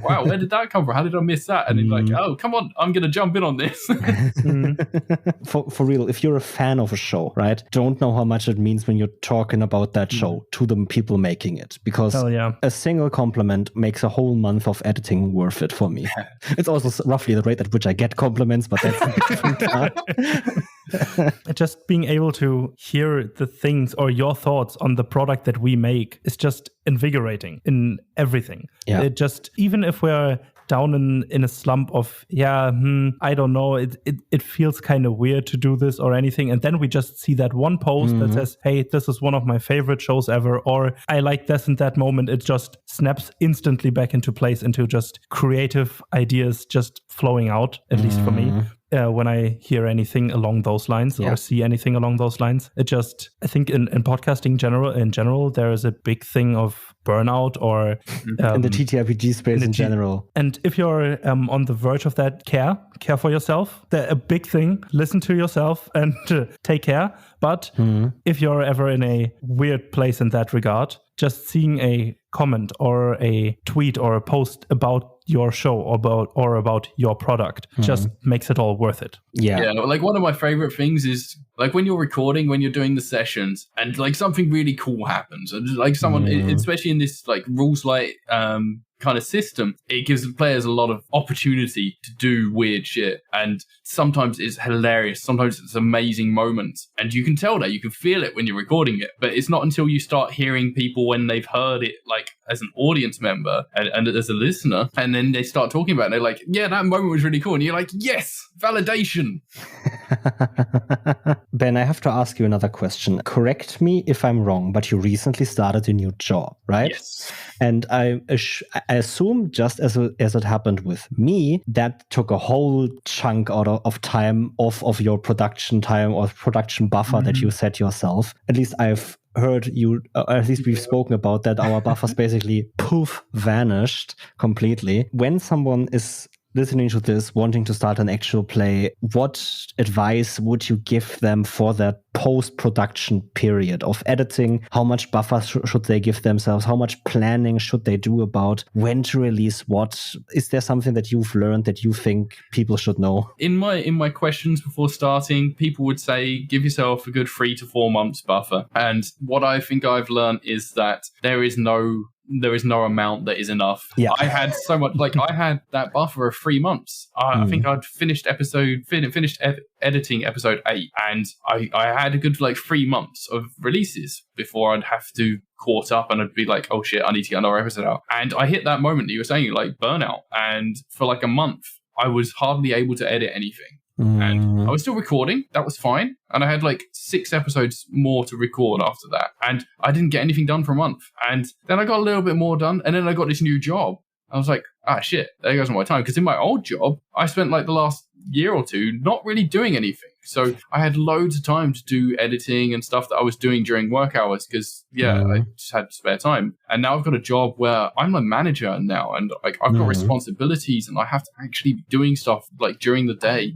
wow, where did that come from? How did I miss that? And you're like, oh, come on, I'm going to jump in on this. For real, if you're a fan of a show, right, don't know how much it means when you're talking about that show to the people making it, because a single compliment makes a whole month of editing worth it for me. It's also roughly the rate at which I get compliments, but that's a different part. Just being able to hear the things or your thoughts on the product that we make is just invigorating in everything. It just, even if we're down in a slump of, I don't know, it feels kind of weird to do this or anything. And then we just see that one post that says, hey, this is one of my favorite shows ever, or I like this and that moment. It just snaps instantly back into place, into just creative ideas just flowing out, at least for me. When I hear anything along those lines or see anything along those lines, it just, I think in podcasting in general, there is a big thing of burnout or in the TTRPG space in general. And if you're on the verge of that, care for yourself. A big thing, listen to yourself and take care. But if you're ever in a weird place in that regard, just seeing a comment or a tweet or a post about your show or about your product just makes it all worth it. Yeah, like one of my favorite things is like when you're recording, when you're doing the sessions and like something really cool happens, and like someone, especially in this like rules light kind of system, it gives the players a lot of opportunity to do weird shit, and sometimes it's hilarious, sometimes it's amazing moments, and you can tell that, you can feel it when you're recording it. But it's not until you start hearing people when they've heard it, like as an audience member and as a listener, and then they start talking about it, they're like, yeah, that moment was really cool, and you're like, yes, validation. Ben, I have to ask you another question. Correct me if I'm wrong, but you recently started a new job, right? Yes. And I assume, just as it happened with me, that took a whole chunk out of time off of your production time or production buffer that you set yourself. At least I've heard you, at least we've spoken about that. Our buffers basically vanished completely. When someone is listening to this, wanting to start an actual play, what advice would you give them for that post-production period of editing? How much buffer should they give themselves? How much planning should they do about when to release what? Is there something that you've learned that you think people should know? In my questions before starting, people would say, give yourself a good 3 to 4 months buffer. And what I think I've learned is that there is no there is no amount that is enough. Yeah. I had so much, like I had that buffer of 3 months. I think I'd finished editing episode 8, and I had a good like 3 months of releases before I'd have to caught up, and I'd be like, oh shit, I need to get another episode out. And I hit that moment that you were saying, like burnout, and for like a month I was hardly able to edit anything. And I was still recording. That was fine. And I had like 6 episodes more to record after that. And I didn't get anything done for a month. And then I got a little bit more done. And then I got this new job. I was like, shit, there goes my time. Because in my old job, I spent like the last year or two not really doing anything. So I had loads of time to do editing and stuff that I was doing during work hours because, I just had spare time. And now I've got a job where I'm a manager now, and like I've got responsibilities, and I have to actually be doing stuff like during the day.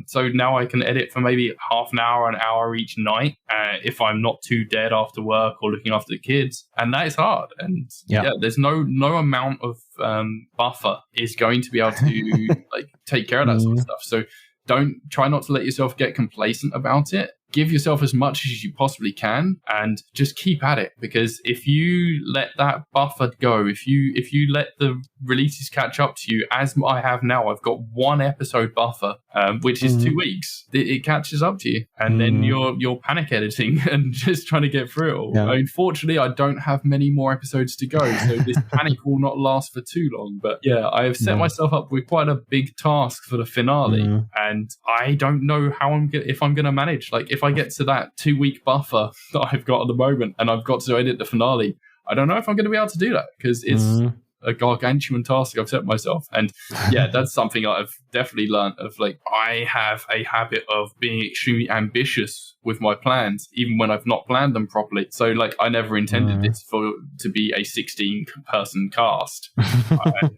So now I can edit for maybe half an hour each night if I'm not too dead after work or looking after the kids. And that is hard. And there's no amount of buffer is going to be able to like take care of that sort of stuff. So try not to let yourself get complacent about it. Give yourself as much as you possibly can and just keep at it, because if you let that buffer go, if you let the releases catch up to you, as I have now, I've got 1 episode buffer, which is 2 weeks. It catches up to you, and then you're panic editing and just trying to get through it all. Yeah. Unfortunately, I don't have many more episodes to go, so this panic will not last for too long. But yeah, I have set myself up with quite a big task for the finale, and I don't know if I'm going to manage. Like, if I get to that 2-week buffer that I've got at the moment and I've got to edit the finale, I don't know if I'm going to be able to do that, because it's a gargantuan task I've set myself. And that's something I've definitely learned of. Like, I have a habit of being extremely ambitious with my plans, even when I've not planned them properly. So like, I never intended this to be a 16-person cast.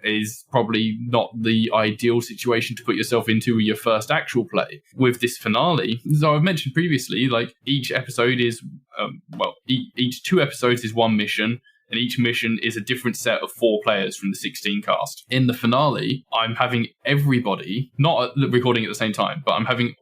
Is probably not the ideal situation to put yourself into with your first actual play. With this finale, so I've mentioned previously, like each episode is each 2 episodes is 1 mission, and each mission is a different set of 4 players from the 16 cast. In the finale, I'm having everybody, not recording at the same time, but I'm having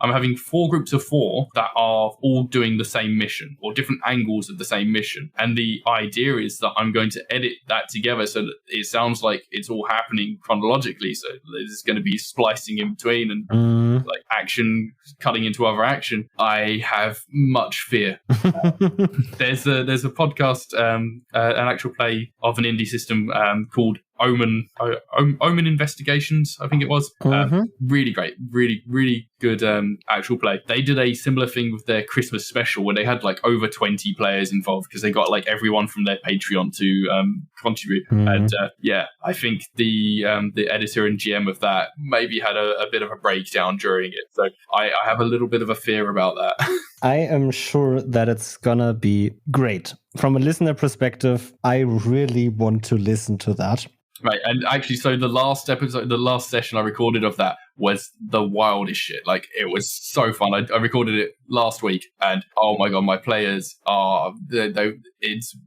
I'm having 4 groups of 4 that are all doing the same mission, or different angles of the same mission. And the idea is that I'm going to edit that together so that it sounds like it's all happening chronologically. So there's going to be splicing in between and like action cutting into other action. I have much fear. There's a podcast, an actual play of an indie system called Omen Investigations, I think it was. Really great, really good actual play. They did a similar thing with their Christmas special where they had like over 20 players involved, because they got like everyone from their Patreon to contribute. And I think the editor and GM of that maybe had a bit of a breakdown during it. So I have a little bit of a fear about that. I am sure that it's gonna be great. From a listener perspective, I really want to listen to that. Right, and actually, so the last session I recorded of that was the wildest shit. Like, it was so fun. I recorded it last week, and oh my god, my players are it's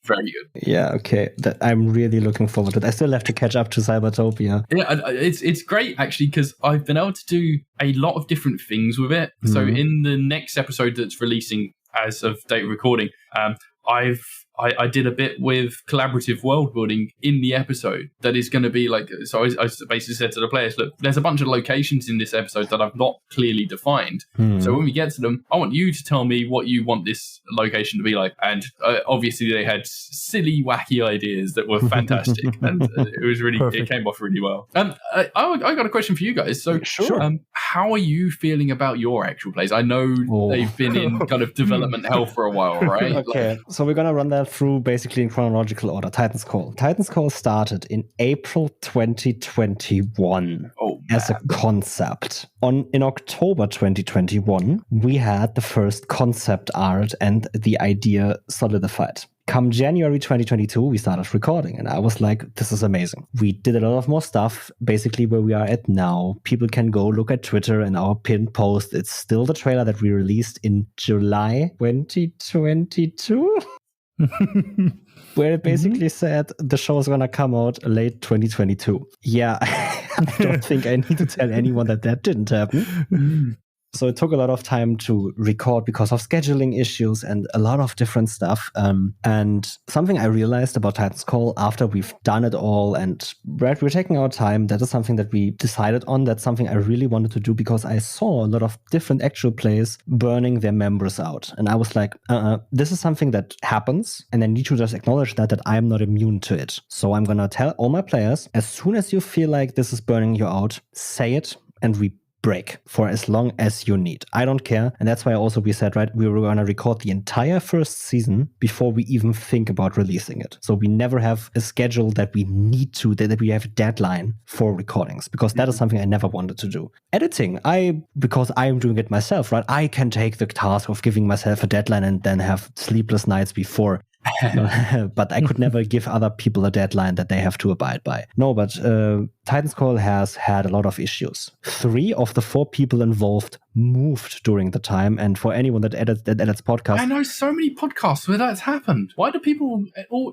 very good. Yeah, okay. I'm really looking forward to it. I still have to catch up to Cybertopia. Yeah, it's great actually, because I've been able to do a lot of different things with it. So in the next episode that's releasing as of date of recording, I did a bit with collaborative world building in the episode that is going to be like, so I basically said to the players, look, there's a bunch of locations in this episode that I've not clearly defined. So when we get to them, I want you to tell me what you want this location to be like. And obviously they had silly, wacky ideas that were fantastic. And it was really, it came off really well. I got a question for you guys. So how are you feeling about your actual plays? I know they've been in kind of development hell for a while, right? Okay, so we're going to run that through basically in chronological order. Titan's Call. Titan's Call started in April 2021 as a concept. In October 2021, we had the first concept art and the idea solidified. Come January 2022, we started recording, and I was like, this is amazing. We did a lot of more stuff, basically where we are at now. People can go look at Twitter and our pinned post. It's still the trailer that we released in July 2022. Where it basically said the show is going to come out late 2022. Yeah, I don't think I need to tell anyone that didn't happen. So it took a lot of time to record because of scheduling issues and a lot of different stuff. And something I realized about Titan's Call after we've done it all and we're taking our time, that is something that we decided on. That's something I really wanted to do because I saw a lot of different actual players burning their members out. And I was like, this is something that happens and I need to just acknowledge that I'm not immune to it. So I'm going to tell all my players, as soon as you feel like this is burning you out, say it and we break for as long as you need. I don't care. And that's why also we said, right, we were going to record the entire first season before we even think about releasing it. So we never have a schedule that we need to, that we have a deadline for recordings, because that is something I never wanted to do. Editing, because I'm doing it myself, right? I can take the task of giving myself a deadline and then have sleepless nights before. But I could never give other people a deadline that they have to abide by. No, but Titan's Call has had a lot of issues. 3 of the 4 people involved moved during the time, and for anyone that edits podcasts, I know so many podcasts where that's happened. Why do people?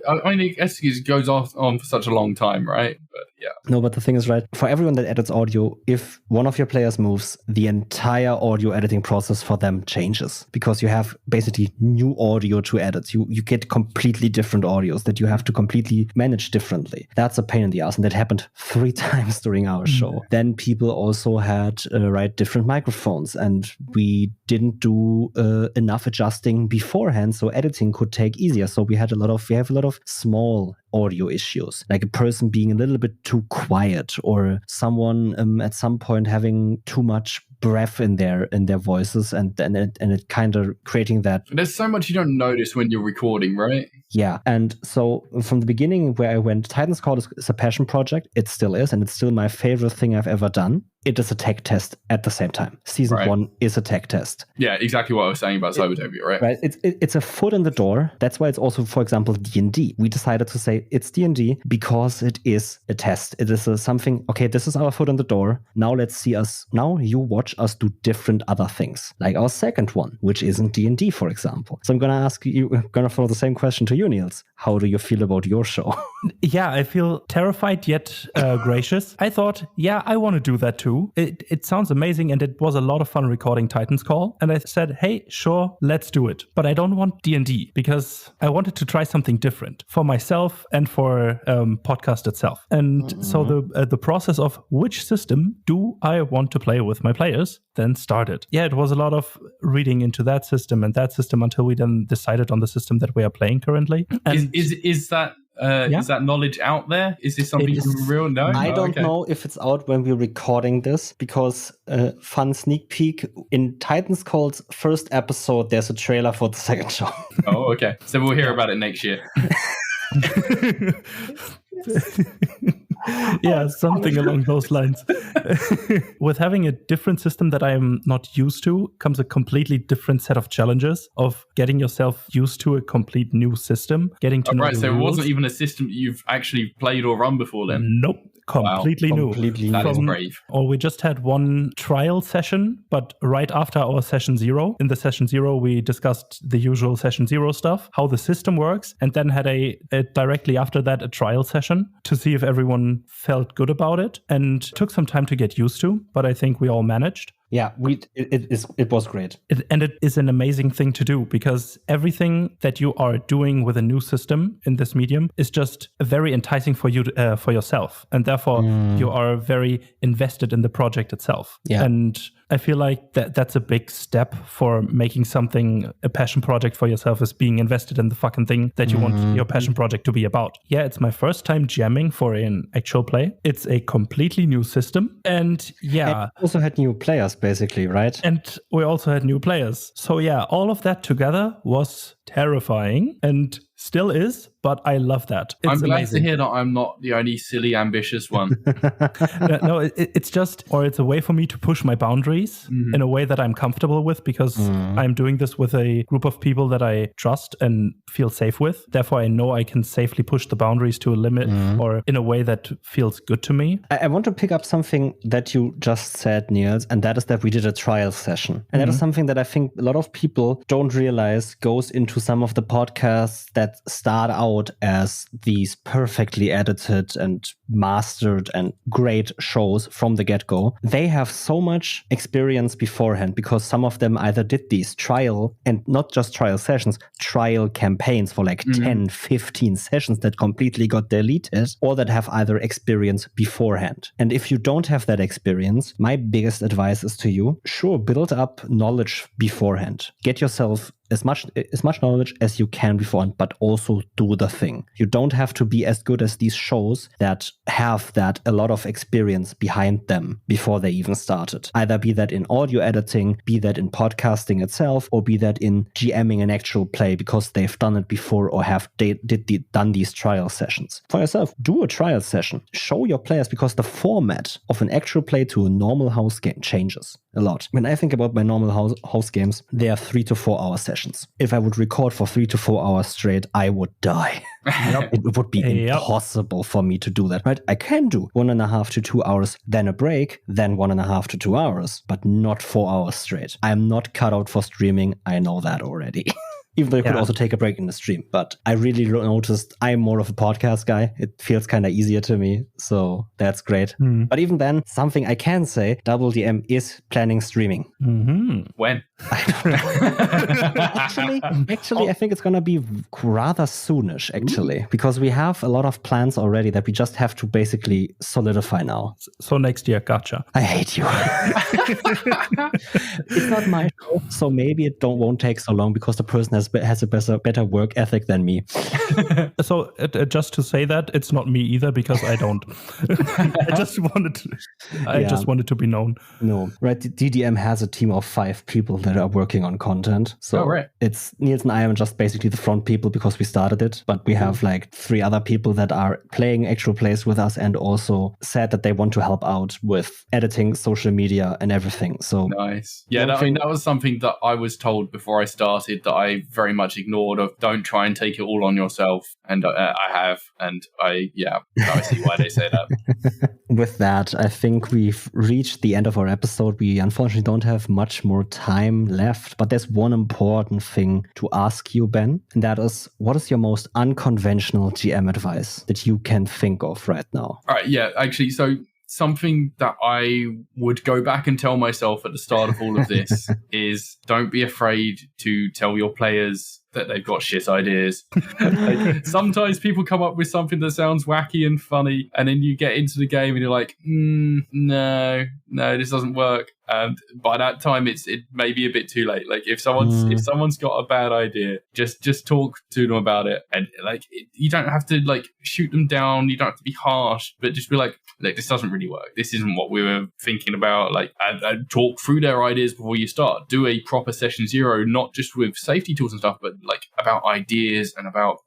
I mean, it goes on for such a long time, right? But yeah. No, but the thing is, right, for everyone that edits audio, if one of your players moves, the entire audio editing process for them changes, because you have basically new audio to edit. You get completely different audios that you have to completely manage differently. That's a pain in the ass, and that happened 3 times during our show. Then people also had different microphones, and we didn't do enough adjusting beforehand, so editing could take easier. So we have a lot of small audio issues, like a person being a little bit too quiet, or someone at some point having too much breath in their voices, and it kind of creating that. There's so much you don't notice when you're recording, right? Yeah, and so from the beginning where I went, Titan's Call is a passion project. It still is, and it's still my favorite thing I've ever done. It is a tech test at the same time. Season 1 is a tech test. Yeah, exactly what I was saying about Cybertopia, right? Right. It's a foot in the door. That's why it's also, for example, D&D. We decided to say it's D&D because it is a test. It is something, okay, this is our foot in the door. Now now you watch us do different other things. Like our second one, which isn't D&D, for example. So I'm going to throw the same question to you, Niels. How do you feel about your show? Yeah, I feel terrified yet gracious. I thought, yeah, I want to do that too. It sounds amazing, and it was a lot of fun recording Titan's Call. And I said, hey, sure, let's do it. But I don't want D&D because I wanted to try something different for myself and for podcast itself. And so the process of which system do I want to play with my players then started. Yeah, it was a lot of reading into that system and that system until we then decided on the system that we are playing currently. And is that is that knowledge out there? Is this something real? No, I don't know if it's out when we're recording this, because fun sneak peek, in Titan's Call's first episode, there's a trailer for the second show. Oh, okay. So we'll hear about it next year. Yeah, something along those lines. With having a different system that I'm not used to comes a completely different set of challenges of getting yourself used to a complete new system, getting to know the rules. So it wasn't even a system you've actually played or run before then? Nope. Completely new. That is brave. Or we just had one trial session, but right after our session 0. In the session 0, we discussed the usual session 0 stuff, how the system works, and then had a directly after that a trial session to see if everyone felt good about it, and took some time to get used to, but I think we all managed. Yeah, it was great. And it is an amazing thing to do, because everything that you are doing with a new system in this medium is just very enticing for you for yourself. And therefore, you are very invested in the project itself. Yeah. And I feel like that's a big step for making something a passion project for yourself, is being invested in the fucking thing that you want your passion project to be about. Yeah, it's my first time jamming for an actual play. It's a completely new system. And yeah. And also had new players, basically, right? And we also had new players. So yeah, all of that together was terrifying and still is, but I love that. I'm glad to hear that I'm not the only silly, ambitious one. No, it's just, or it's a way for me to push my boundaries in a way that I'm comfortable with, because I'm doing this with a group of people that I trust and feel safe with. Therefore, I know I can safely push the boundaries to a limit or in a way that feels good to me. I want to pick up something that you just said, Niels, and that is that we did a trial session. And that is something that I think a lot of people don't realize goes into some of the podcasts that that start out as these perfectly edited and mastered and great shows from the get-go, they have so much experience beforehand because some of them either did these trial, and not just trial sessions, trial campaigns for like 10, 15 sessions that completely got deleted, or that have either experience beforehand. And if you don't have that experience, my biggest advice is to you, sure, build up knowledge beforehand. Get yourself as much knowledge as you can beforehand, but also do the thing. You don't have to be as good as these shows that have that a lot of experience behind them before they even started. Either be that in audio editing, be that in podcasting itself, or be that in GMing an actual play because they've done it before or have done these trial sessions. For yourself, do a trial session. Show your players, because the format of an actual play to a normal house game changes a lot. When I think about my normal house games, they are 3 to 4 hour sessions. If I would record for 3 to 4 hours straight, I would die. It would be impossible for me to do that, right? I can do 1.5 to 2 hours, then a break, then 1.5 to 2 hours, but not 4 hours straight. I'm not cut out for streaming. I know that already. Even though you could also take a break in the stream. But I really noticed I'm more of a podcast guy. It feels kind of easier to me. So that's great. But even then, something I can say, DoubleDM is planning streaming. When? Actually, I think it's going to be rather soonish, actually. Because we have a lot of plans already that we just have to basically solidify now. So next year, gotcha. I hate you. It's not my show, so maybe it won't take so long because the person has a better work ethic than me. So just to say that, it's not me either, because I don't. I just wanted to be known. No, right. DDM has a team of 5 people that are working on content. So it's Niels and I am just basically the front people because we started it, but we have like 3 other people that are playing actual plays with us and also said that they want to help out with editing, social media and everything. So nice. Yeah, that was something that I was told before I started that I very much ignored, of don't try and take it all on yourself. And I have, and I see why they say that. With that, I think we've reached the end of our episode. We unfortunately don't have much more time left, but there's one important thing to ask you, Ben, and that is, what is your most unconventional GM advice that you can think of right now? All right, yeah, actually, so something that I would go back and tell myself at the start of all of this is, don't be afraid to tell your players that they've got shit ideas. Like, sometimes people come up with something that sounds wacky and funny, and then you get into the game and you're like, no, this doesn't work. And by that time, it may be a bit too late. Like, if someone's got a bad idea, just talk to them about it, and like, you don't have to like shoot them down. You don't have to be harsh, but just be like, look, this doesn't really work. This isn't what we were thinking about. Like, and talk through their ideas before you start. Do a proper session 0, not just with safety tools and stuff, but like about ideas and about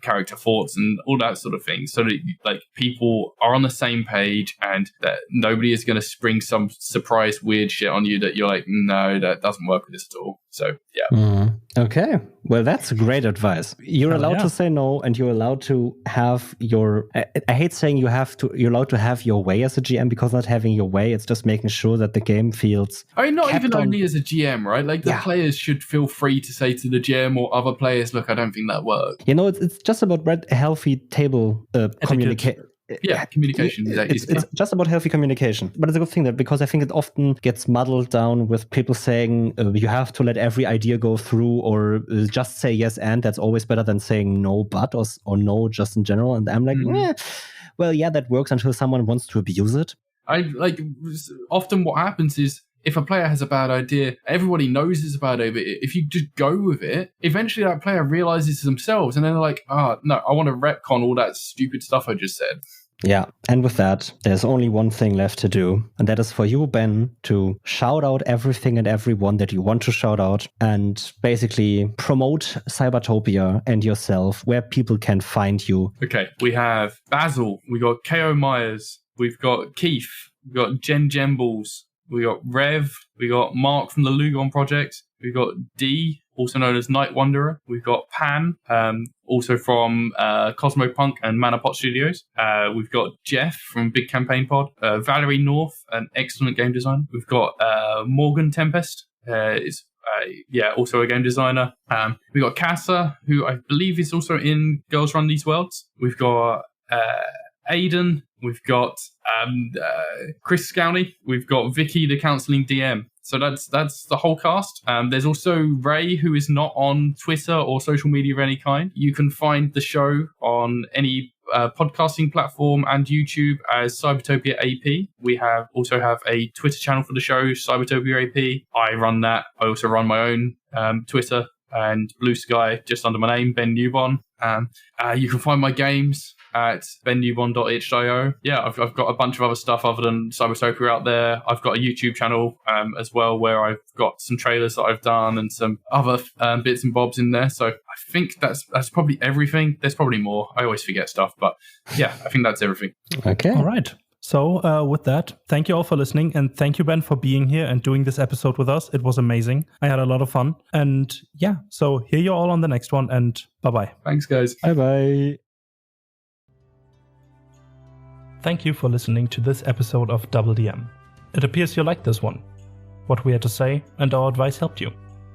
character thoughts and all that sort of thing, so that like people are on the same page and that nobody is going to spring some surprise weird shit on you that you're like, no, that doesn't work with this at all. So yeah. Okay, well, that's great advice. You're allowed to say no, and you're allowed to have your, I hate saying you're allowed to have your way as a GM, because not having your way, it's just making sure that the game feels, I mean, not even only as a GM, right? Like, the players should feel free to say to the GM or other players, look, I don't think that works. You know, it's just about healthy table communication. Yeah, communication. It's just about healthy communication. But it's a good thing, that because I think it often gets muddled down with people saying you have to let every idea go through, or just say yes and. That's always better than saying no but, or no just in general. And I'm like, well, yeah, that works until someone wants to abuse it. Often what happens is, if a player has a bad idea, everybody knows it's a bad idea, but if you just go with it, eventually that player realizes themselves, and then they're like, no, I want to retcon all that stupid stuff I just said. Yeah, and with that, there's only one thing left to do, and that is for you, Ben, to shout out everything and everyone that you want to shout out, and basically promote Cybertopia and yourself, where people can find you. Okay, we have Basil, we got K.O. Myers, we've got Keith, we've got Jen Gemballs, we got Rev, we got Mark from the Lugon Project, we've got D, also known as Night Wanderer, we've got Pan, also from Cosmopunk and Manapot Studios, we've got Jeff from Big Campaign Pod, Valerie North, an excellent game designer, we've got Morgan Tempest, is Also a game designer. We've got Casa, who I believe is also in Girls Run These Worlds. We've got Aiden. We've got Chris Scowney. We've got Vicky, the counselling DM. So that's the whole cast. There's also Ray, who is not on Twitter or social media of any kind. You can find the show on any podcasting platform and YouTube as Cybertopia AP. We also have a Twitter channel for the show, Cybertopia AP. I run that. I also run my own Twitter and Blue Sky just under my name, Ben Newbon. You can find my games at bennewbon.itch.io. Yeah, I've got a bunch of other stuff other than Cybertopia out there. I've got a YouTube channel as well where I've got some trailers that I've done and some other bits and bobs in there. So I think that's probably everything. There's probably more. I always forget stuff, but yeah, I think that's everything. Okay. All right. So with that, thank you all for listening, and thank you, Ben, for being here and doing this episode with us. It was amazing. I had a lot of fun. And yeah, so hear you all on the next one, and bye-bye. Thanks, guys. Bye-bye. Thank you for listening to this episode of DoubleDM. It appears you liked this one. What we had to say and our advice helped you.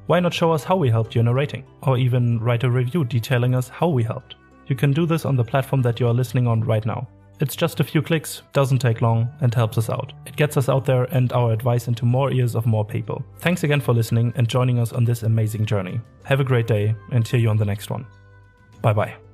Why not show us how we helped you in a rating, or even write a review detailing us how we helped? You can do this on the platform that you are listening on right now. It's just a few clicks, doesn't take long, and helps us out. It gets us out there and our advice into more ears of more people. Thanks again for listening and joining us on this amazing journey. Have a great day, and hear you on the next one. Bye-bye.